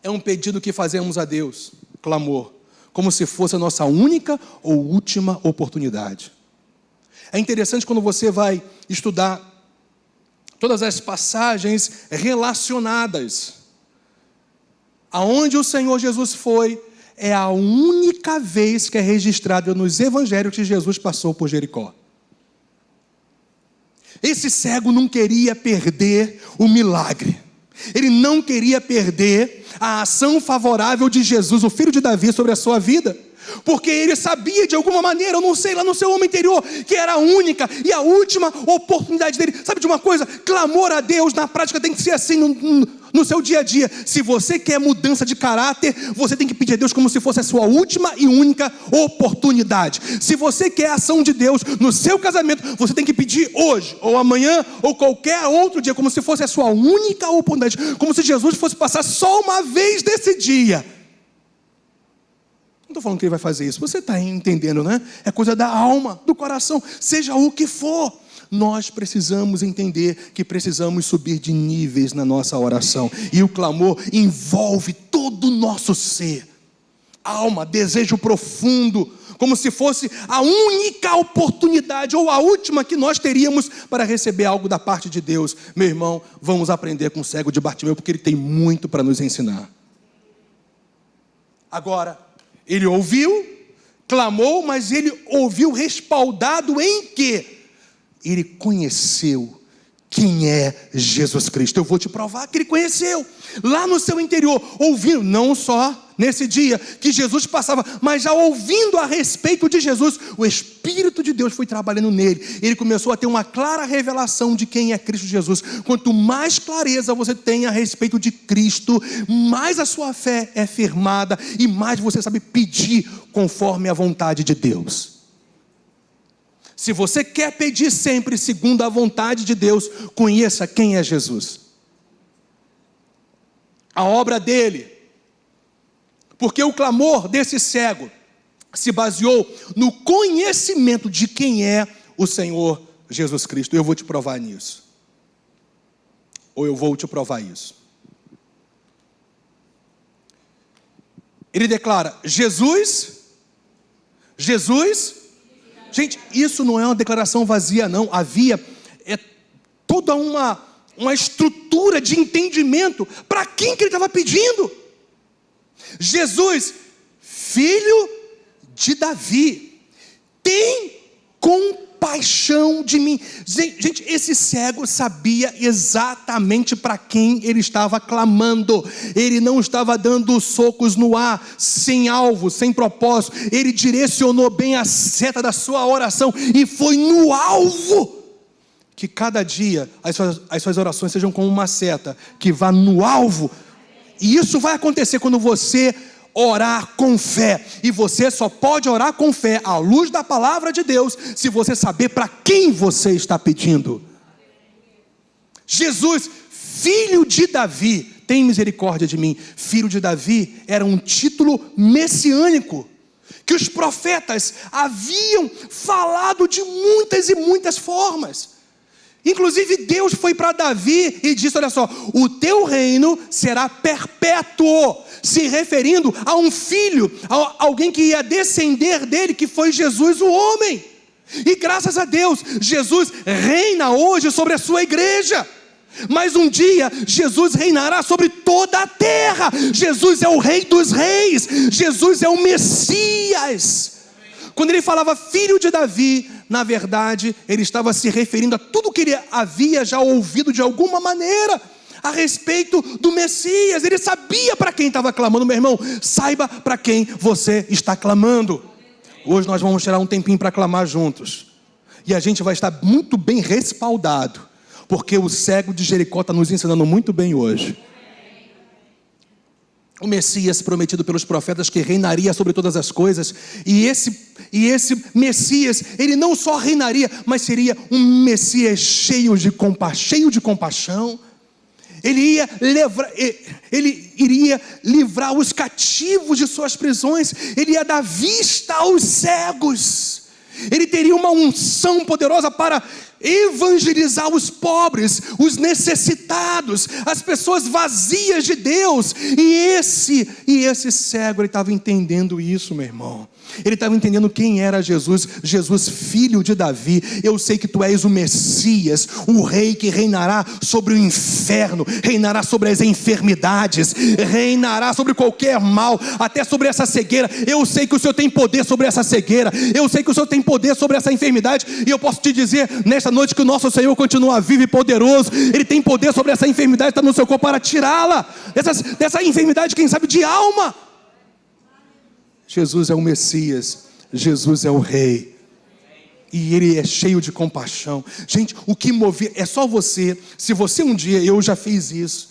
É um pedido que fazemos a Deus, clamor, como se fosse a nossa única ou última oportunidade. É interessante quando você vai estudar todas as passagens relacionadas aonde o Senhor Jesus foi, é a única vez que é registrada nos evangelhos que Jesus passou por Jericó. Esse cego não queria perder o milagre, ele não queria perder a ação favorável de Jesus, o filho de Davi, sobre a sua vida, porque ele sabia de alguma maneira, eu não sei, lá no seu homem interior, que era a única e a última oportunidade dele. Sabe de uma coisa? Clamor a Deus na prática tem que ser assim no seu dia a dia. Se você quer mudança de caráter, você tem que pedir a Deus como se fosse a sua última e única oportunidade. Se você quer a ação de Deus no seu casamento, você tem que pedir hoje, ou amanhã, ou qualquer outro dia, como se fosse a sua única oportunidade, como se Jesus fosse passar só uma vez desse dia. Não estou falando que ele vai fazer isso, você está entendendo, né? É coisa da alma, do coração, seja o que for. Nós precisamos entender que precisamos subir de níveis na nossa oração. E o clamor envolve todo o nosso ser. Alma, desejo profundo, como se fosse a única oportunidade ou a última que nós teríamos para receber algo da parte de Deus. Meu irmão, vamos aprender com o cego de Bartimeu, porque ele tem muito para nos ensinar. Agora, ele ouviu, clamou, mas ele ouviu respaldado em quê? Ele conheceu quem é Jesus Cristo. Eu vou te provar que ele conheceu. Lá no seu interior, ouvindo, não só nesse dia que Jesus passava, mas já ouvindo a respeito de Jesus, o Espírito de Deus foi trabalhando nele. Ele começou a ter uma clara revelação de quem é Cristo Jesus. Quanto mais clareza você tem a respeito de Cristo, mais a sua fé é firmada e mais você sabe pedir conforme a vontade de Deus. Se você quer pedir sempre segundo a vontade de Deus, conheça quem é Jesus, a obra dele, porque o clamor desse cego se baseou no conhecimento de quem é o Senhor Jesus Cristo. Eu vou te provar nisso, ou eu vou te provar isso. Ele declara: Jesus. Gente, isso não é uma declaração vazia, não. Havia toda uma estrutura de entendimento para quem que ele estava pedindo. Jesus, filho de Davi, tem compaixão de mim. Gente, esse cego sabia exatamente para quem ele estava clamando. Ele não estava dando socos no ar, sem alvo, sem propósito. Ele direcionou bem a seta da sua oração e foi no alvo. Que cada dia as suas orações sejam como uma seta que vá no alvo. E isso vai acontecer quando você orar com fé. E você só pode orar com fé à luz da palavra de Deus se você saber para quem você está pedindo. Jesus, filho de Davi, tem misericórdia de mim. Filho de Davi era um título messiânico que os profetas haviam falado de muitas e muitas formas. Inclusive Deus foi para Davi e disse: olha só, o teu reino será perpétuo, se referindo a um filho, a alguém que ia descender dele, que foi Jesus o homem. E graças a Deus, Jesus reina hoje sobre a sua igreja, mas um dia Jesus reinará sobre toda a terra. Jesus é o Rei dos Reis, Jesus é o Messias. Quando ele falava filho de Davi, na verdade, ele estava se referindo a tudo que ele havia já ouvido de alguma maneira a respeito do Messias. Ele sabia para quem estava clamando. Meu irmão, saiba para quem você está clamando. Hoje nós vamos tirar um tempinho para clamar juntos. E a gente vai estar muito bem respaldado, porque o cego de Jericó está nos ensinando muito bem hoje. O Messias prometido pelos profetas, que reinaria sobre todas as coisas. E esse Messias, ele não só reinaria, mas seria um Messias cheio de compaixão. Ele iria livrar os cativos de suas prisões. Ele ia dar vista aos cegos. Ele teria uma unção poderosa para evangelizar os pobres, os necessitados, as pessoas vazias de Deus. E esse cego, ele estava entendendo isso, meu irmão. Ele estava entendendo quem era Jesus. Jesus, filho de Davi. Eu sei que tu és o Messias, o rei que reinará sobre o inferno, reinará sobre as enfermidades, reinará sobre qualquer mal, até sobre essa cegueira. Eu sei que o Senhor tem poder sobre essa cegueira. Eu sei que o Senhor tem poder sobre essa enfermidade. E eu posso te dizer nesta noite que o nosso Senhor continua vivo e poderoso. Ele tem poder sobre essa enfermidade que está no seu corpo para tirá-la dessa enfermidade, quem sabe, de alma. Jesus é o Messias, Jesus é o Rei, e Ele é cheio de compaixão. Gente, o que movia, é só você, se você um dia, eu já fiz isso,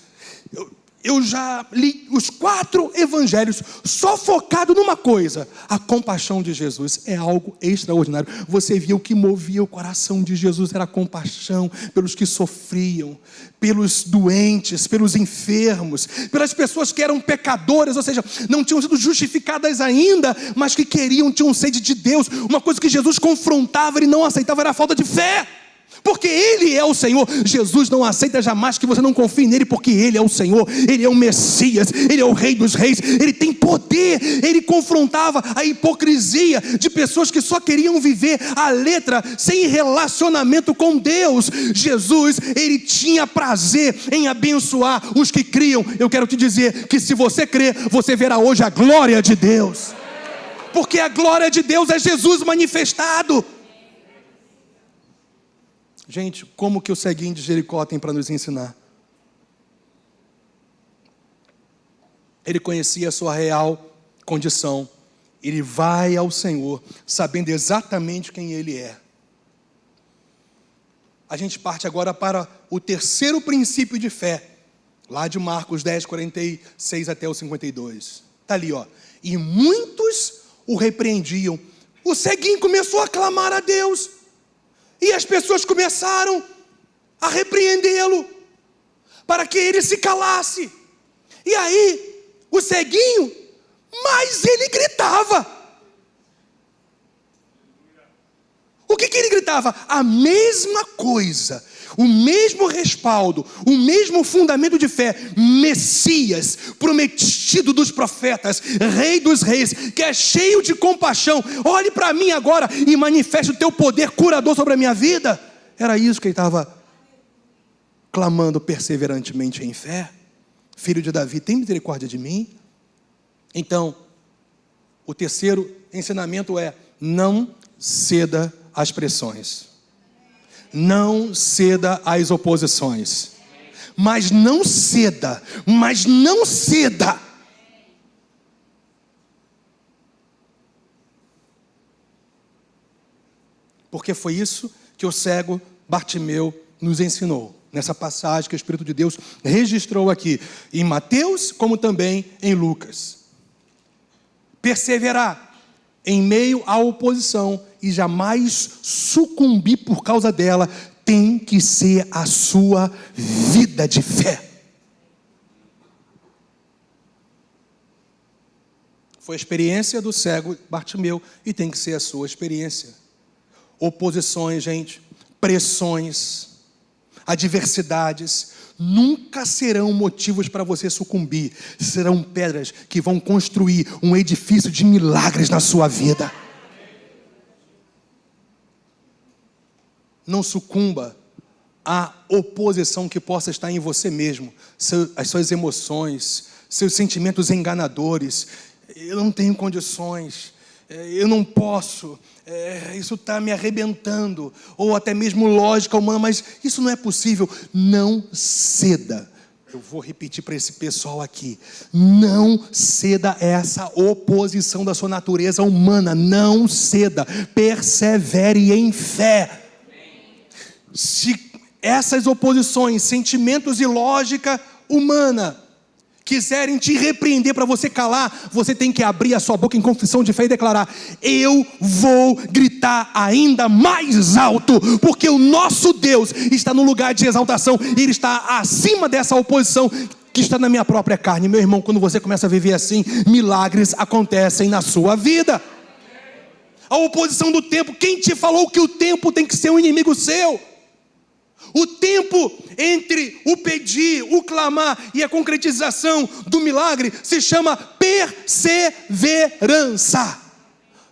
eu já li os 4 evangelhos, só focado numa coisa: a compaixão de Jesus. É algo extraordinário. Você via o que movia o coração de Jesus, era a compaixão pelos que sofriam, pelos doentes, pelos enfermos, pelas pessoas que eram pecadoras, ou seja, não tinham sido justificadas ainda, mas que tinham sede de Deus. Uma coisa que Jesus confrontava, Ele não aceitava, era a falta de fé. Porque Ele é o Senhor. Jesus não aceita jamais que você não confie nele, porque Ele é o Senhor, Ele é o Messias, Ele é o Rei dos Reis, Ele tem poder. Ele confrontava a hipocrisia de pessoas que só queriam viver a letra, sem relacionamento com Deus. Jesus, Ele tinha prazer em abençoar os que criam. Eu quero te dizer que se você crer, você verá hoje a glória de Deus, porque a glória de Deus é Jesus manifestado. Gente, como que o ceguinho de Jericó tem para nos ensinar? Ele conhecia a sua real condição. Ele vai ao Senhor, sabendo exatamente quem Ele é. A gente parte agora para o terceiro princípio de fé, lá de Marcos 10, 46 até o 52. Está ali, ó. E muitos o repreendiam. O ceguinho começou a clamar a Deus. E as pessoas começaram a repreendê-lo, para que ele se calasse. E aí, o ceguinho, mas ele gritava. O que ele gritava? A mesma coisa, o mesmo respaldo, o mesmo fundamento de fé. Messias, prometido dos profetas, Rei dos reis, que é cheio de compaixão. Olhe para mim agora e manifeste o teu poder curador sobre a minha vida. Era isso que ele estava clamando perseverantemente em fé. Filho de Davi, tem misericórdia de mim. Então, o terceiro ensinamento é: não ceda às pressões, não ceda às oposições, mas não ceda, porque foi isso que o cego Bartimeu nos ensinou, nessa passagem que o Espírito de Deus registrou aqui, em Mateus, como também em Lucas. Perseverar em meio à oposição e jamais sucumbir por causa dela, tem que ser a sua vida de fé. Foi a experiência do cego Bartimeu e tem que ser a sua experiência. Oposições, gente, pressões, adversidades, nunca serão motivos para você sucumbir. Serão pedras que vão construir um edifício de milagres na sua vida. Não sucumba à oposição que possa estar em você mesmo, as suas emoções, seus sentimentos enganadores. Eu não tenho condições, eu não posso, isso está me arrebentando, ou até mesmo lógica humana, mas isso não é possível. Não ceda. Eu vou repetir para esse pessoal aqui: não ceda a essa oposição da sua natureza humana, não ceda, persevere em fé. Se essas oposições, sentimentos e lógica humana quiserem te repreender para você calar, você tem que abrir a sua boca em confissão de fé e declarar: eu vou gritar ainda mais alto, porque o nosso Deus está no lugar de exaltação, e Ele está acima dessa oposição que está na minha própria carne. Meu irmão, quando você começa a viver assim, milagres acontecem na sua vida. A oposição do tempo, quem te falou que o tempo tem que ser um inimigo seu? O tempo entre o pedir, o clamar e a concretização do milagre se chama perseverança.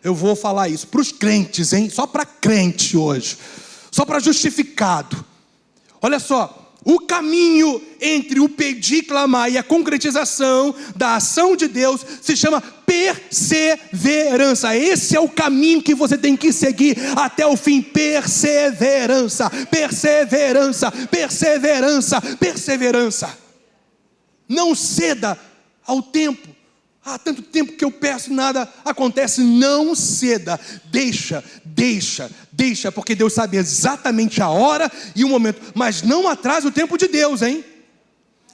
Eu vou falar isso para os crentes, hein? Só para crente hoje, só para justificado. Olha só, o caminho entre o pedir, clamar e a concretização da ação de Deus se chama perseverança. Esse é o caminho que você tem que seguir até o fim. Perseverança, perseverança, perseverança, perseverança. Não ceda ao tempo. Há tanto tempo que eu peço e nada acontece. Não ceda, deixa, porque Deus sabe exatamente a hora e o momento, mas não atrase o tempo de Deus, hein?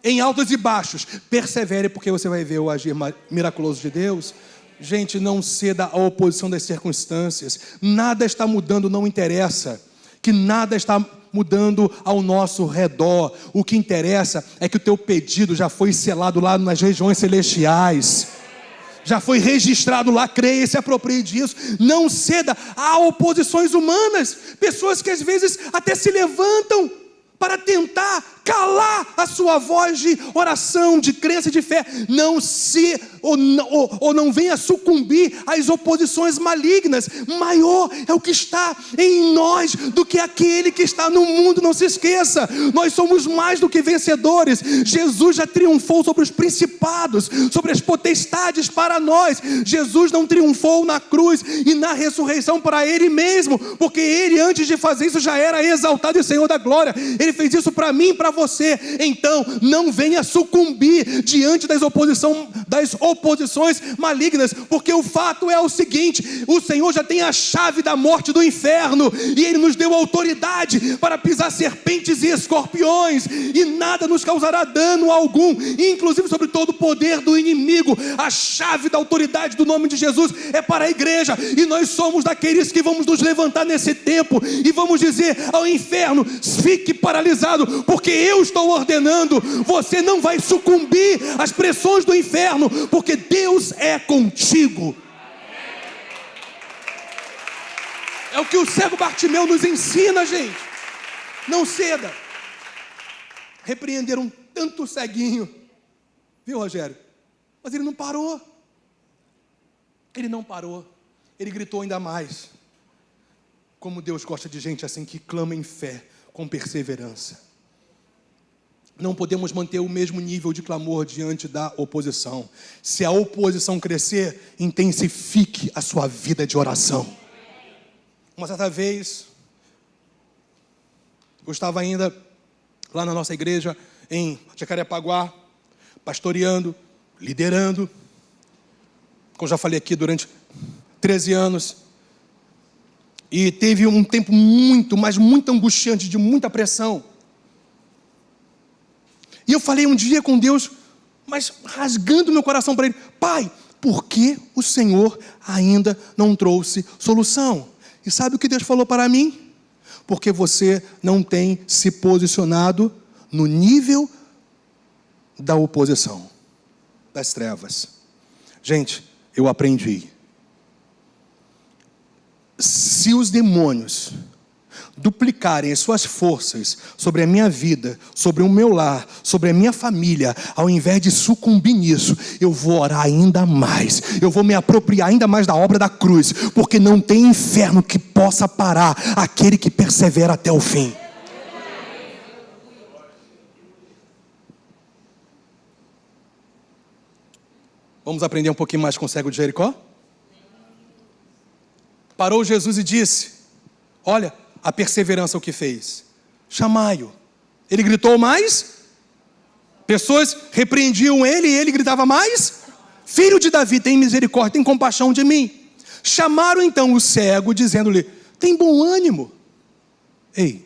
Em altos e baixos, persevere, porque você vai ver o agir miraculoso de Deus. Gente, não ceda à oposição das circunstâncias. Nada está mudando, não interessa que nada está mudando ao nosso redor. O que interessa é que o teu pedido já foi selado lá nas regiões celestiais, já foi registrado lá. Creia e se aproprie disso. Não ceda a oposições humanas, pessoas que às vezes até se levantam para tentar calar a sua voz de oração, de crença, de fé. Não se, ou não venha sucumbir às oposições malignas. Maior é o que está em nós do que aquele que está no mundo. Não se esqueça, nós somos mais do que vencedores. Jesus já triunfou sobre os principados, sobre as potestades para nós. Jesus não triunfou na cruz e na ressurreição para Ele mesmo, porque Ele, antes de fazer isso, já era exaltado e Senhor da glória. Ele fez isso para mim e para você. Então não venha sucumbir diante das oposições malignas, porque o fato é o seguinte: o Senhor já tem a chave da morte do inferno, e Ele nos deu autoridade para pisar serpentes e escorpiões, e nada nos causará dano algum, inclusive sobre todo o poder do inimigo. A chave da autoridade do nome de Jesus é para a igreja, e nós somos daqueles que vamos nos levantar nesse tempo e vamos dizer ao inferno: fique paralisado, porque eu estou ordenando. Você não vai sucumbir às pressões do inferno, porque Deus é contigo. É o que o cego Bartimeu nos ensina, gente. Não ceda. Repreenderam tanto ceguinho, viu, Rogério? Mas ele não parou. Ele não parou. Ele gritou ainda mais. Como Deus gosta de gente assim, que clama em fé, com perseverança. Não podemos manter o mesmo nível de clamor diante da oposição. Se a oposição crescer, intensifique a sua vida de oração. Uma certa vez, eu estava ainda lá na nossa igreja em Jacarepaguá, pastoreando, liderando, como já falei aqui, durante 13 anos. E teve um tempo muito, mas muito angustiante, de muita pressão. E eu falei um dia com Deus, mas rasgando meu coração para Ele: Pai, por que o Senhor ainda não trouxe solução? E sabe o que Deus falou para mim? Porque você não tem se posicionado no nível da oposição, das trevas. Gente, eu aprendi. Se os demônios duplicarem as suas forças sobre a minha vida, sobre o meu lar, sobre a minha família, ao invés de sucumbir nisso, eu vou orar ainda mais, eu vou me apropriar ainda mais da obra da cruz, porque não tem inferno que possa parar aquele que persevera até o fim. Vamos aprender um pouquinho mais com o cego de Jericó? Parou Jesus e disse: olha a perseverança o que fez. Chamai-o. Ele gritou mais. Pessoas repreendiam ele e ele gritava mais. Filho de Davi, tem misericórdia, tem compaixão de mim. Chamaram então o cego, dizendo-lhe: tem bom ânimo. Ei,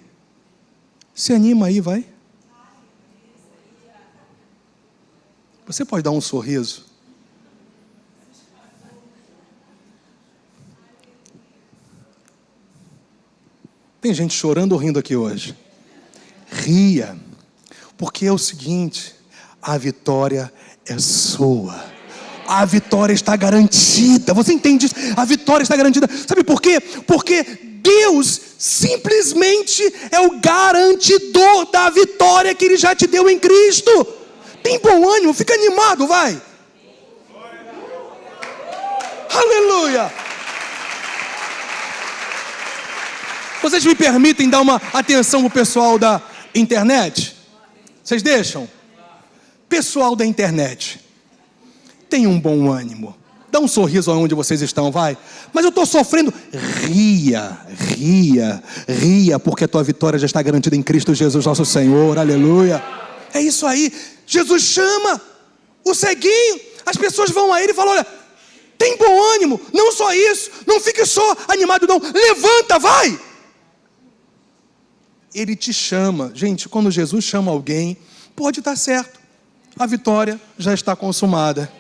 se anima aí, vai. Você pode dar um sorriso? Tem gente chorando ou rindo aqui hoje? Ria, porque é o seguinte: a vitória é sua. A vitória está garantida. Você entende isso? A vitória está garantida. Sabe por quê? Porque Deus simplesmente é o garantidor da vitória que Ele já te deu em Cristo. Tem bom ânimo, fica animado, vai. Aleluia. Vocês me permitem dar uma atenção para o pessoal da internet? Vocês deixam? Pessoal da internet, tenha um bom ânimo. Dá um sorriso aonde vocês estão, vai. Mas eu estou sofrendo. Ria, ria, ria, porque a tua vitória já está garantida em Cristo Jesus nosso Senhor. Aleluia. É isso aí. Jesus chama o ceguinho. As pessoas vão a ele e falam: olha, tem bom ânimo. Não só isso, não fique só animado não. Levanta, vai. Ele te chama. Gente, quando Jesus chama alguém, pode estar certo. A vitória já está consumada.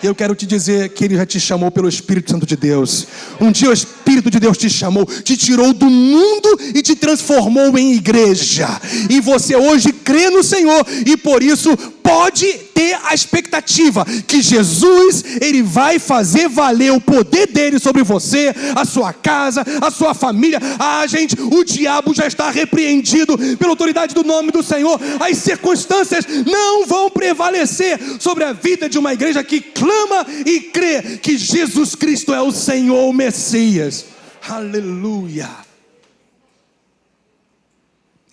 Eu quero te dizer que Ele já te chamou pelo Espírito Santo de Deus. Um dia o Espírito de Deus te chamou, te tirou do mundo e te transformou em igreja. E você hoje crê no Senhor e por isso pode ter a expectativa que Jesus, Ele vai fazer valer o poder dEle sobre você, a sua casa, a sua família. Gente, o diabo já está repreendido pela autoridade do nome do Senhor. As circunstâncias não vão prevalecer sobre a vida de uma igreja que clama e crê que Jesus Cristo é o Senhor, o Messias. Aleluia.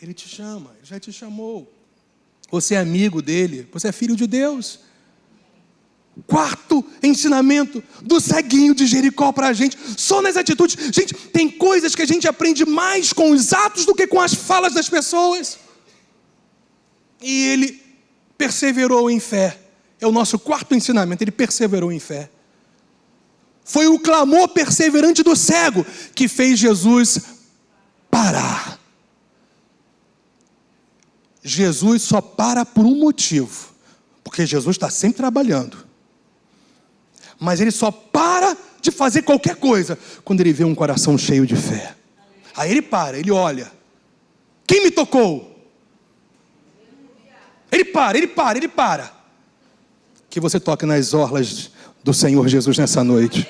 Ele te chama, Ele já te chamou. Você é amigo dele, você é filho de Deus. Quarto ensinamento do ceguinho de Jericó para a gente, só nas atitudes. Gente, tem coisas que a gente aprende mais com os atos do que com as falas das pessoas. E ele perseverou em fé. É o nosso quarto ensinamento, ele perseverou em fé. Foi o clamor perseverante do cego que fez Jesus parar. Jesus só para por um motivo, porque Jesus está sempre trabalhando. Mas Ele só para de fazer qualquer coisa quando Ele vê um coração cheio de fé. Aí Ele para, Ele olha. Quem me tocou? Ele para. Que você toque nas orlas do Senhor Jesus nessa noite.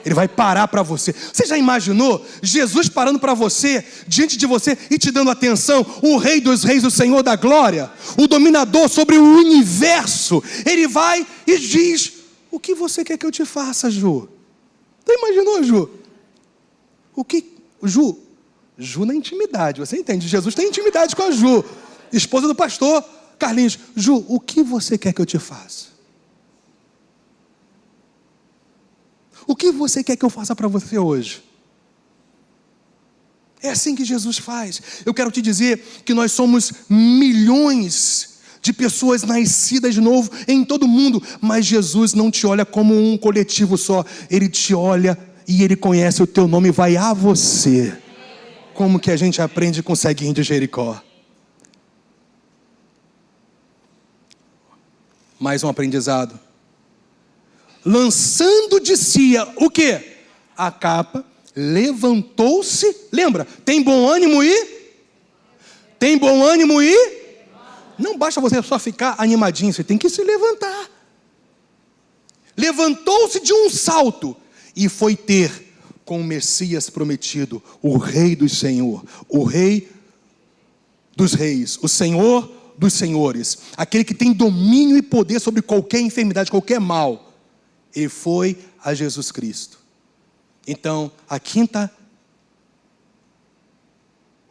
Ele vai parar para você. Você já imaginou Jesus parando para você, diante de você e te dando atenção? O Rei dos Reis, o Senhor da Glória, o dominador sobre o universo. Ele vai e diz: o que você quer que eu te faça, Ju? Você imaginou, Ju? O que? Ju na intimidade, você entende? Jesus tem intimidade com a Ju, esposa do pastor Carlinhos. Ju, o que você quer que eu te faça? O que você quer que eu faça para você hoje? É assim que Jesus faz. Eu quero te dizer que nós somos milhões de pessoas nascidas de novo em todo o mundo, mas Jesus não te olha como um coletivo só. Ele te olha e Ele conhece o teu nome e vai a você. Como que a gente aprende com o ceguinho de Jericó? Mais um aprendizado. Lançando de si o quê? A capa, levantou-se. Lembra? Tem bom ânimo e? Tem bom ânimo e? Não basta você só ficar animadinho, você tem que se levantar. Levantou-se de um salto e foi ter com o Messias prometido, o Rei dos Senhores, o Rei dos Reis, o Senhor dos Senhores, aquele que tem domínio e poder sobre qualquer enfermidade, qualquer mal. Ele foi a Jesus Cristo. Então,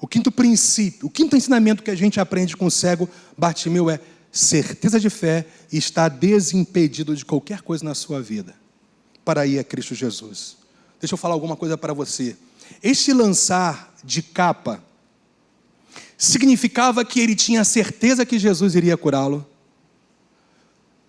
o quinto princípio, o quinto ensinamento que a gente aprende com o cego Bartimeu é certeza de fé e estar desimpedido de qualquer coisa na sua vida para ir a Cristo Jesus. deixa eu falar alguma coisa para você. Este lançar de capa significava que ele tinha certeza que Jesus iria curá-lo?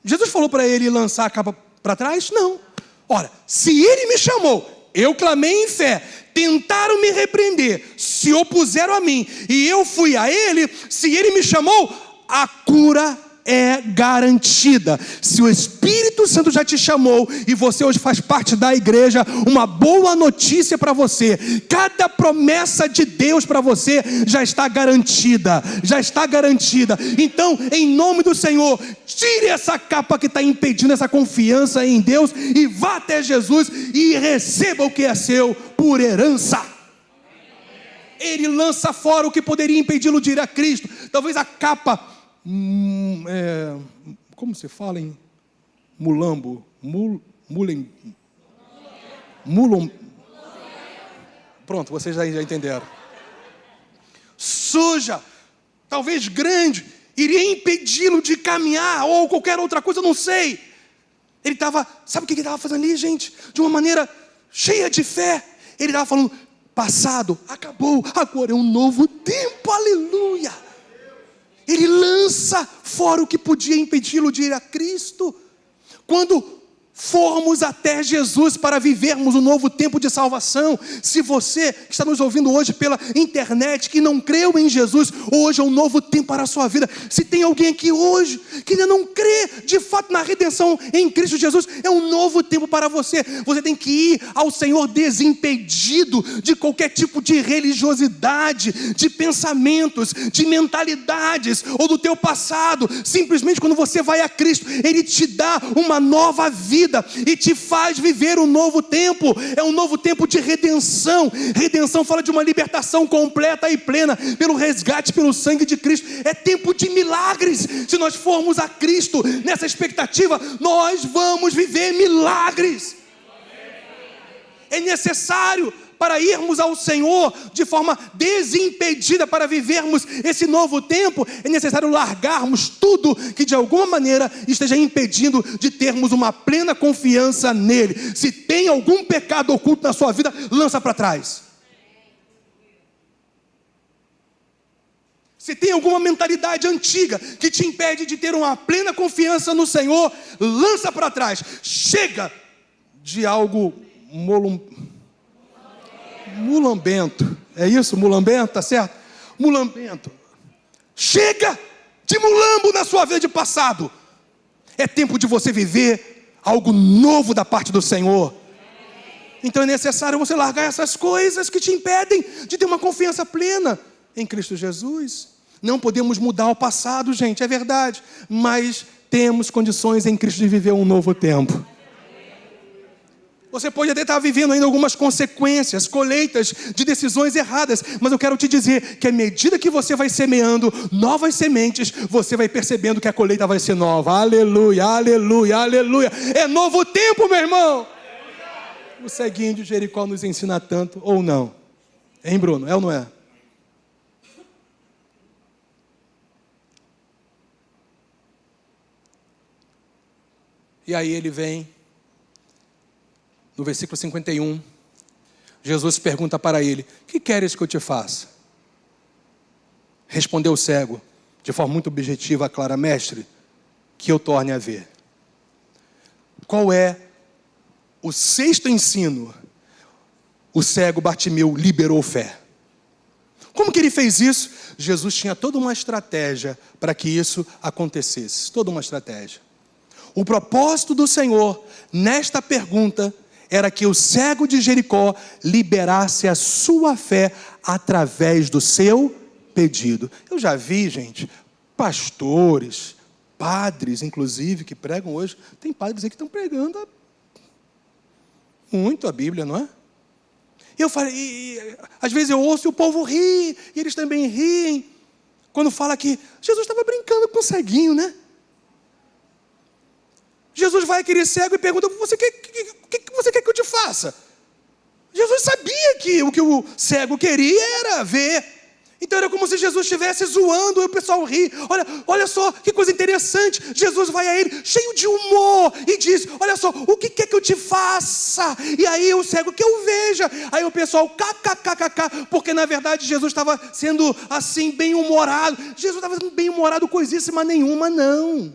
Jesus falou para ele lançar a capa para trás? Não. Ora, se ele me chamou, eu clamei em fé, tentaram me repreender, se opuseram a mim, e eu fui a ele, se ele me chamou, a cura é garantida. Se o Espírito Santo já te chamou e você hoje faz parte da igreja, uma boa notícia para você: cada promessa de Deus para você já está garantida, já está garantida. Então, em nome do Senhor, tire essa capa que está impedindo essa confiança em Deus e vá até Jesus e receba o que é seu por herança. Ele lança fora o que poderia impedi-lo de ir a Cristo. Talvez a capa, como se fala em mulambo? Pronto, vocês já entenderam. Suja, talvez grande, iria impedi-lo de caminhar, ou qualquer outra coisa, eu não sei. Ele estava, sabe o que ele estava fazendo ali, gente? De uma maneira cheia de fé. Ele estava falando: passado, acabou, agora é um novo tempo, aleluia. Ele lança fora o que podia impedi-lo de ir a Cristo. Quando formos até Jesus para vivermos um novo tempo de salvação, se você que está nos ouvindo hoje pela internet, que não creu em Jesus, hoje é um novo tempo para a sua vida. Se tem alguém aqui hoje que ainda não crê de fato na redenção em Cristo Jesus, é um novo tempo para você. Você tem que ir ao Senhor desimpedido de qualquer tipo de religiosidade, de pensamentos, de mentalidades ou do teu passado. Simplesmente quando você vai a Cristo, Ele te dá uma nova vida e te faz viver um novo tempo. É um novo tempo de redenção. Redenção fala de uma libertação completa e plena pelo resgate, pelo sangue de Cristo. É tempo de milagres. Se nós formos a Cristo nessa expectativa, nós vamos viver milagres. É necessário, para irmos ao Senhor de forma desimpedida, para vivermos esse novo tempo, é necessário largarmos tudo que de alguma maneira esteja impedindo de termos uma plena confiança nele. Se tem algum pecado oculto na sua vida, lança para trás. Se tem alguma mentalidade antiga que te impede de ter uma plena confiança no Senhor, lança para trás. Chega de algo mulambento, é isso? Mulambento, tá certo? Mulambento. Chega de mulambo na sua vida de passado. É tempo de você viver algo novo da parte do Senhor. Então é necessário você largar essas coisas que te impedem de ter uma confiança plena em Cristo Jesus. Não podemos mudar o passado, gente, é verdade, mas temos condições em Cristo de viver um novo tempo. Você pode até estar vivendo ainda algumas consequências, colheitas de decisões erradas, mas eu quero te dizer que à medida que você vai semeando novas sementes, você vai percebendo que a colheita vai ser nova. Aleluia, aleluia, aleluia. É novo tempo, meu irmão. O ceguinho de Jericó nos ensina tanto, ou não? Hein, Bruno? É ou não é? E aí ele vem. No versículo 51, Jesus pergunta para ele: que queres que eu te faça? Respondeu o cego, de forma muito objetiva, clara: mestre, que eu torne a ver. Qual é o sexto ensino? O cego Bartimeu liberou fé. Como que ele fez isso? Jesus tinha toda uma estratégia para que isso acontecesse. Toda uma estratégia. O propósito do Senhor nesta pergunta era que o cego de Jericó liberasse a sua fé através do seu pedido. Eu já vi, gente, pastores, padres, inclusive, que pregam hoje. Tem padres aí que estão pregando muito a Bíblia, não é? Eu falei, às vezes eu ouço e o povo ri, e eles também riem, quando fala que Jesus estava brincando com o ceguinho, né? Jesus vai àquele cego e pergunta: o que você quer que eu te faça? Jesus sabia que o cego queria era ver. Então era como se Jesus estivesse zoando, e o pessoal ri. Olha só, que coisa interessante. Jesus vai a ele, cheio de humor, e diz, olha só, o que quer que eu te faça? E aí o cego, que eu veja. Aí o pessoal, kkkk, porque na verdade Jesus estava sendo assim, bem-humorado. Jesus estava sendo bem-humorado, coisíssima nenhuma, não.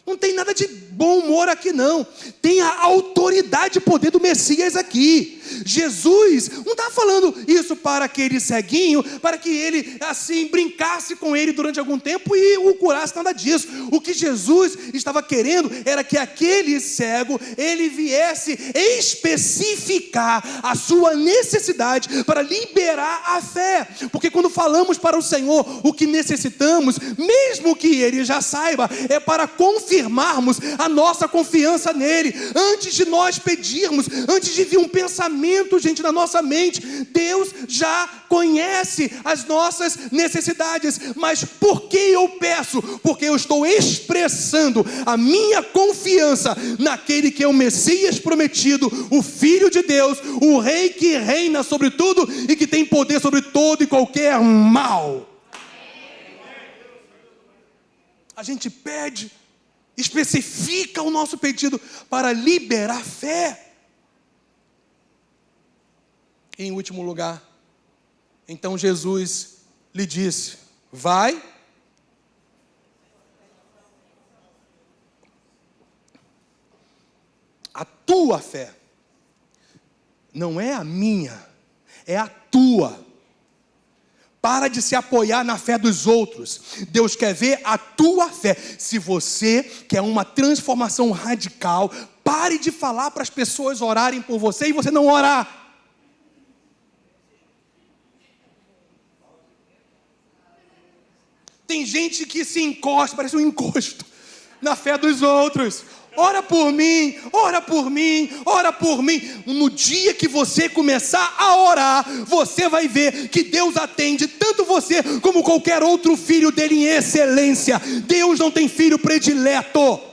Não tem nada de bom humor aqui não. Tem a autoridade e poder do Messias aqui. Jesus não está falando isso para aquele ceguinho, para que ele assim brincasse com ele durante algum tempo e o curasse, nada disso. O que Jesus estava querendo era que aquele cego, ele viesse especificar a sua necessidade para liberar a fé. Porque quando falamos para o Senhor o que necessitamos, mesmo que ele já saiba, é para confirmarmos a nossa confiança nele. Antes de nós pedirmos, antes de vir um pensamento, gente, na nossa mente, Deus já conhece as nossas necessidades. Mas por que eu peço? Porque eu estou expressando a minha confiança naquele que é o Messias prometido, o Filho de Deus, o Rei que reina sobre tudo e que tem poder sobre todo e qualquer mal. A gente pede, especifica o nosso pedido para liberar fé. Em último lugar, então Jesus lhe disse, vai, a tua fé, não é a minha, é a tua. Para de se apoiar na fé dos outros. Deus quer ver a tua fé. Se você quer uma transformação radical, pare de falar para as pessoas orarem por você e você não orar. Tem gente que se encosta, parece um encosto, na fé dos outros. Ora por mim, ora por mim, ora por mim. No dia que você começar a orar, você vai ver que Deus atende tanto você como qualquer outro filho dele em excelência. Deus não tem filho predileto.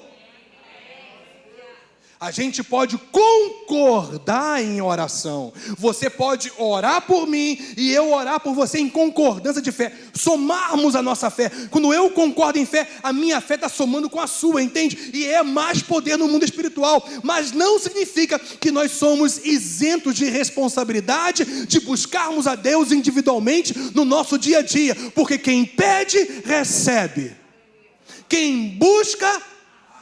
A gente pode concordar em oração. Você pode orar por mim e eu orar por você em concordância de fé. Somarmos a nossa fé. Quando eu concordo em fé, a minha fé está somando com a sua, entende? E é mais poder no mundo espiritual. Mas não significa que nós somos isentos de responsabilidade de buscarmos a Deus individualmente no nosso dia a dia. Porque quem pede, recebe. Quem busca,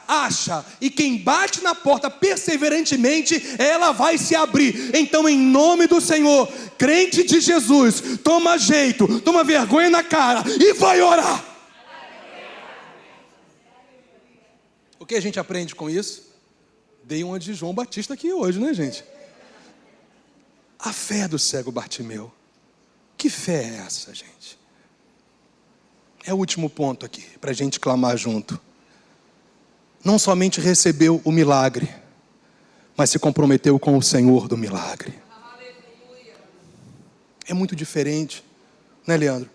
acha, e quem bate na porta perseverantemente, ela vai se abrir. Então, em nome do Senhor, crente de Jesus, toma jeito, toma vergonha na cara e vai orar. O que a gente aprende com isso? Dei uma de João Batista aqui hoje, né, gente? A fé do cego Bartimeu. Que fé é essa, gente? É o último ponto aqui, para a gente clamar junto. Não somente recebeu o milagre, mas se comprometeu com o Senhor do milagre. É muito diferente, né, Leandro?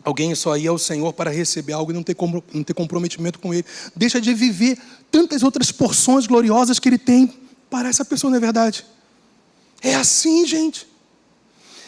Alguém só ir ao Senhor para receber algo e não ter comprometimento com Ele. Deixa de viver tantas outras porções gloriosas que Ele tem para essa pessoa, não é verdade? É assim, gente.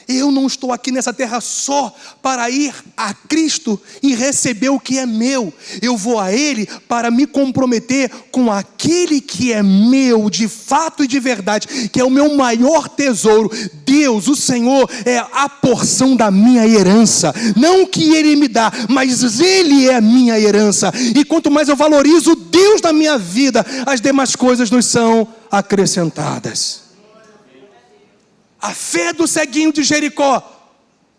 Eu não estou aqui nessa terra só para ir a Cristo e receber o que é meu. Eu vou a Ele para me comprometer com aquele que é meu de fato e de verdade, que é o meu maior tesouro. Deus, o Senhor, é a porção da minha herança. Não que Ele me dá, mas Ele é a minha herança. E quanto mais eu valorizo Deus na minha vida, as demais coisas nos são acrescentadas. A fé do ceguinho de Jericó,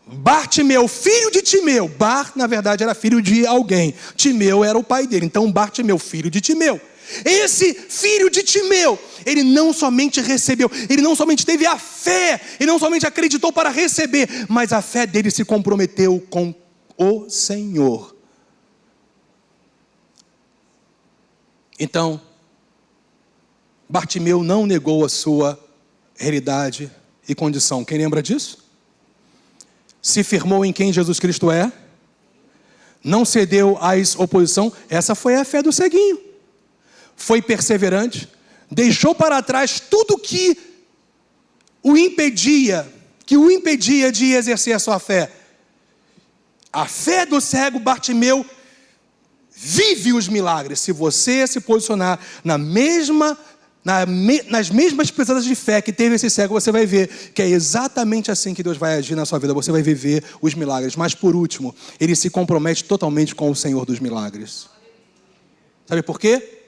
Bartimeu, filho de Timeu. Bar, na verdade, era filho de alguém. Timeu era o pai dele. Então, Bartimeu, filho de Timeu. Esse filho de Timeu, ele não somente recebeu, ele não somente teve a fé, ele não somente acreditou para receber, mas a fé dele se comprometeu com o Senhor. Então, Bartimeu não negou a sua realidade e condição. Quem lembra disso? Se firmou em quem Jesus Cristo é, não cedeu às oposição. Essa foi a fé do ceguinho. Foi perseverante, deixou para trás tudo que o impedia que o impedia de exercer a sua fé? A fé do cego Bartimeu vive os milagres. Se você se posicionar nas mesmas pisadas de fé que teve esse cego, você vai ver que é exatamente assim que Deus vai agir na sua vida. Você vai viver os milagres. Mas por último, ele se compromete totalmente com o Senhor dos milagres. Sabe por quê?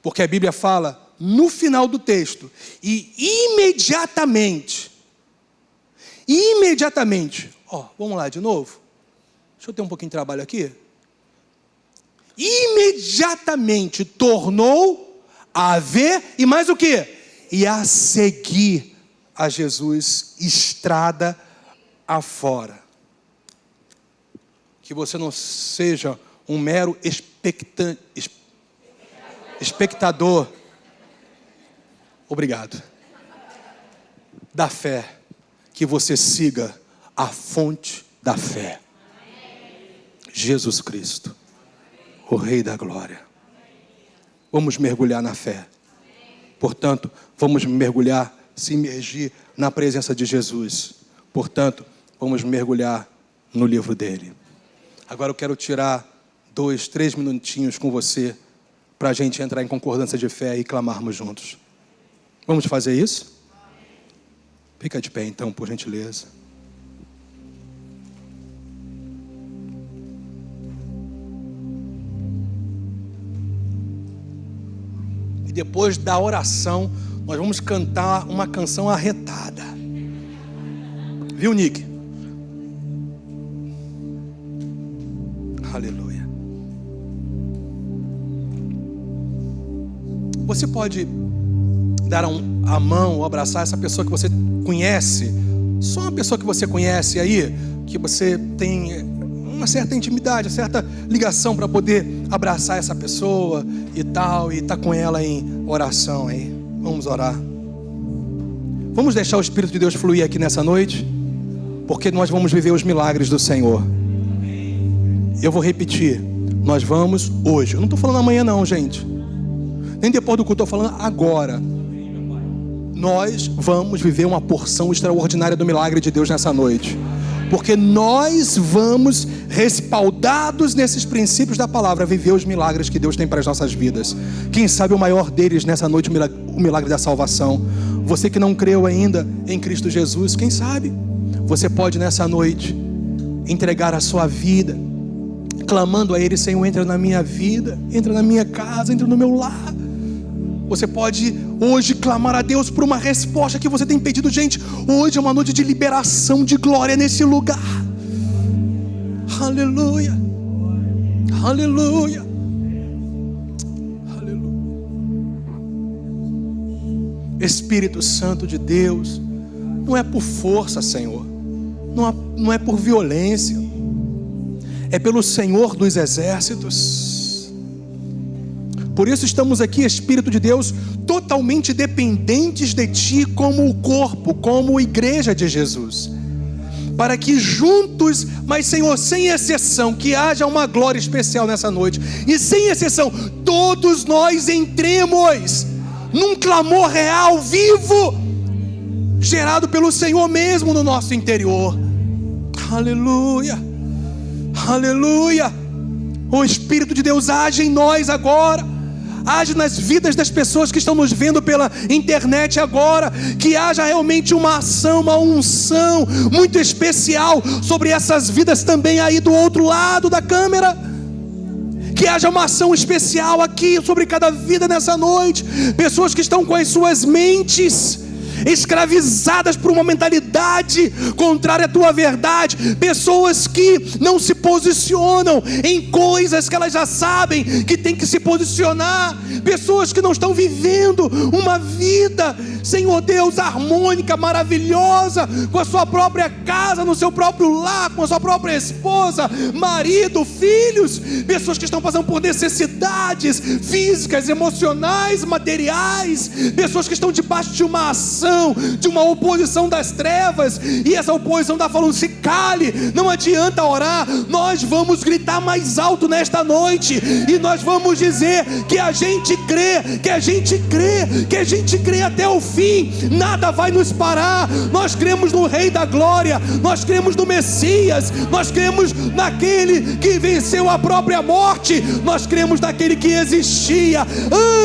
Porque a Bíblia fala no final do texto, e imediatamente, vamos lá de novo. Deixa eu ter um pouquinho de trabalho aqui. Imediatamente tornou a ver, e mais o quê? E a seguir a Jesus estrada afora. Que você não seja um mero espectador. Obrigado. Da fé. Que você siga a fonte da fé. Jesus Cristo, o Rei da Glória. Vamos mergulhar na fé. Portanto, vamos mergulhar, se imergir na presença de Jesus. Portanto, vamos mergulhar no livro dele. Agora eu quero tirar 2, 3 minutinhos com você para a gente entrar em concordância de fé e clamarmos juntos. Vamos fazer isso? Fica de pé então, por gentileza. Depois da oração, nós vamos cantar uma canção arretada. Viu, Nick? Aleluia. Você pode dar a mão ou abraçar essa pessoa que você conhece? Só uma pessoa que você conhece aí, que você tem uma certa intimidade, uma certa ligação para poder abraçar essa pessoa e tal, e estar com ela em oração aí. Vamos orar. Vamos deixar o Espírito de Deus fluir aqui nessa noite, porque nós vamos viver os milagres do Senhor. Eu vou repetir, nós vamos hoje. Eu não estou falando amanhã não, gente. Nem depois do culto, estou falando agora. Nós vamos viver uma porção extraordinária do milagre de Deus nessa noite. Porque nós vamos, respaldados nesses princípios da palavra, viver os milagres que Deus tem para as nossas vidas. Quem sabe o maior deles nessa noite, o milagre da salvação. Você que não creu ainda em Cristo Jesus, quem sabe você pode nessa noite entregar a sua vida, clamando a Ele: Senhor, entra na minha vida, entra na minha casa, entra no meu lar. Você pode hoje clamar a Deus por uma resposta que você tem pedido. Gente, hoje é uma noite de liberação de glória nesse lugar. Aleluia. Aleluia. Aleluia. Espírito Santo de Deus, não é por força, Senhor, não é por violência, é pelo Senhor dos exércitos. Por isso estamos aqui, Espírito de Deus, totalmente dependentes de Ti, como o corpo, como a igreja de Jesus, para que juntos, mas Senhor, sem exceção, que haja uma glória especial nessa noite, e sem exceção, todos nós entremos num clamor real, vivo, gerado pelo Senhor mesmo no nosso interior. Aleluia, aleluia. O Espírito de Deus age em nós agora, age nas vidas das pessoas que estão nos vendo pela internet agora. Que haja realmente uma ação, uma unção muito especial sobre essas vidas também aí do outro lado da câmera. Que haja uma ação especial aqui sobre cada vida nessa noite. Pessoas que estão com as suas mentes escravizadas por uma mentalidade contrária à tua verdade, pessoas que não se posicionam em coisas que elas já sabem que tem que se posicionar, pessoas que não estão vivendo uma vida, Senhor Deus, harmônica, maravilhosa, com a sua própria casa, no seu próprio lar, com a sua própria esposa, marido, filhos, pessoas que estão passando por necessidades físicas, emocionais, materiais, pessoas que estão debaixo de uma ação oposição, de uma oposição das trevas, e essa oposição está falando: se cale, não adianta orar. Nós vamos gritar mais alto nesta noite, e nós vamos dizer que a gente crê, que a gente crê, que a gente crê até o fim. Nada vai nos parar. Nós cremos no Rei da Glória, nós cremos no Messias, nós cremos naquele que venceu a própria morte, nós cremos naquele que existia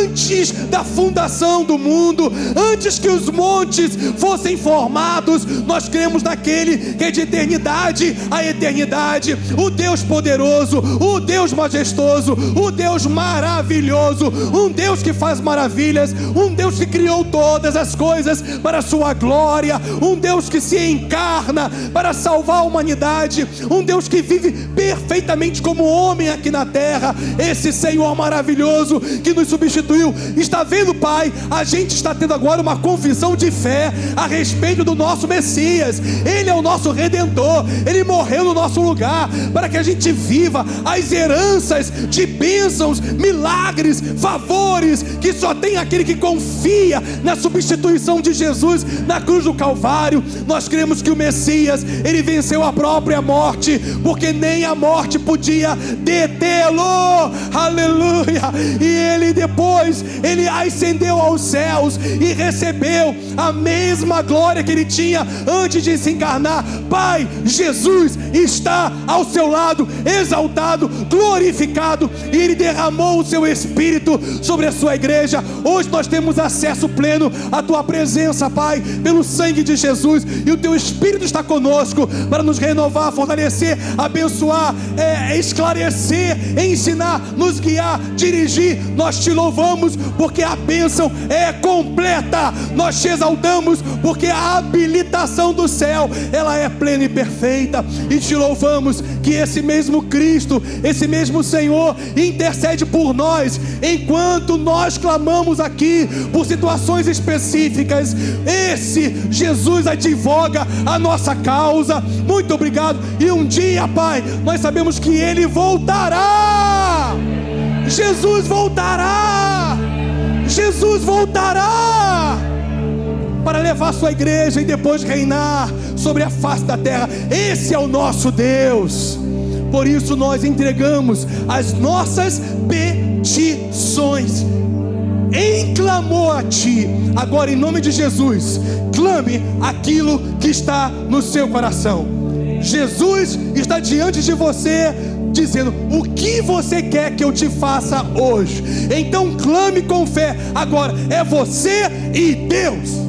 antes da fundação do mundo, antes que os montes fossem formados. Nós cremos naquele que é de eternidade a eternidade, o Deus poderoso, o Deus majestoso, o Deus maravilhoso, um Deus que faz maravilhas, um Deus que criou todas as coisas para a sua glória, um Deus que se encarna para salvar a humanidade, um Deus que vive perfeitamente como homem aqui na terra. Esse Senhor maravilhoso que nos substituiu. Está vendo, Pai? A gente está tendo agora uma confissão de fé a respeito do nosso Messias. Ele é o nosso Redentor, Ele morreu no nosso lugar para que a gente viva as heranças de bênçãos, milagres, favores que só tem aquele que confia na substituição de Jesus na cruz do Calvário. Nós cremos que o Messias, Ele venceu a própria morte, porque nem a morte podia detê-lo. Aleluia! E Ele depois, Ele ascendeu aos céus e recebeu a mesma glória que Ele tinha antes de se encarnar. Pai, Jesus está ao seu lado, exaltado, glorificado, e Ele derramou o seu Espírito sobre a sua igreja. Hoje nós temos acesso pleno à tua presença, Pai, pelo sangue de Jesus, e o teu Espírito está conosco para nos renovar, fortalecer, abençoar, esclarecer, ensinar, nos guiar, dirigir. Nós te louvamos porque a bênção é completa. Nós te exaltamos porque a habilitação do céu, ela é plena e perfeita. E te louvamos que esse mesmo Cristo, esse mesmo Senhor intercede por nós enquanto nós clamamos aqui por situações específicas. Esse Jesus advoga a nossa causa. Muito obrigado. E um dia, Pai, nós sabemos que Ele voltará. Jesus voltará. Jesus voltará para levar a sua igreja e depois reinar sobre a face da terra. Esse é o nosso Deus. Por isso nós entregamos as nossas petições em clamor a Ti. Agora, em nome de Jesus, clame aquilo que está no seu coração. Jesus está diante de você dizendo: o que você quer que eu te faça hoje? Então clame com fé. Agora é você e Deus.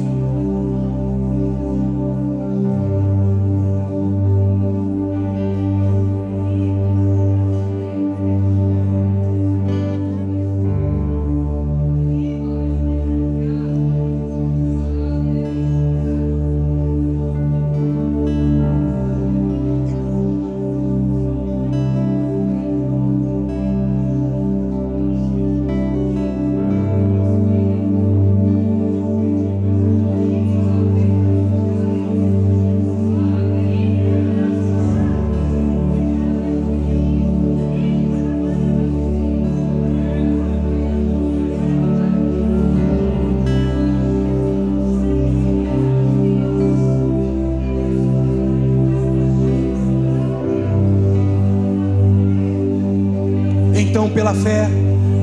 Então, pela fé,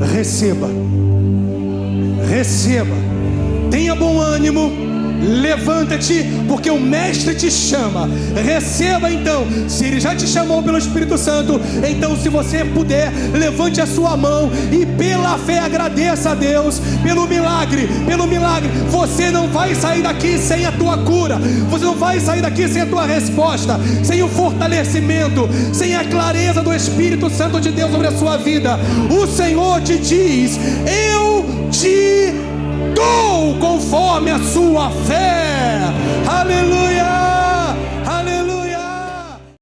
receba, tenha bom ânimo, levanta-te, porque o Mestre te chama. Receba então. Se Ele já te chamou pelo Espírito Santo, então, se você puder, levante a sua mão e pela fé agradeça a Deus pelo milagre. Você não vai sair daqui sem a tua cura, você não vai sair daqui sem a tua resposta, sem o fortalecimento, sem a clareza do Espírito Santo de Deus sobre a sua vida. O Senhor te diz: eu te dou conforme a sua fé. Aleluia.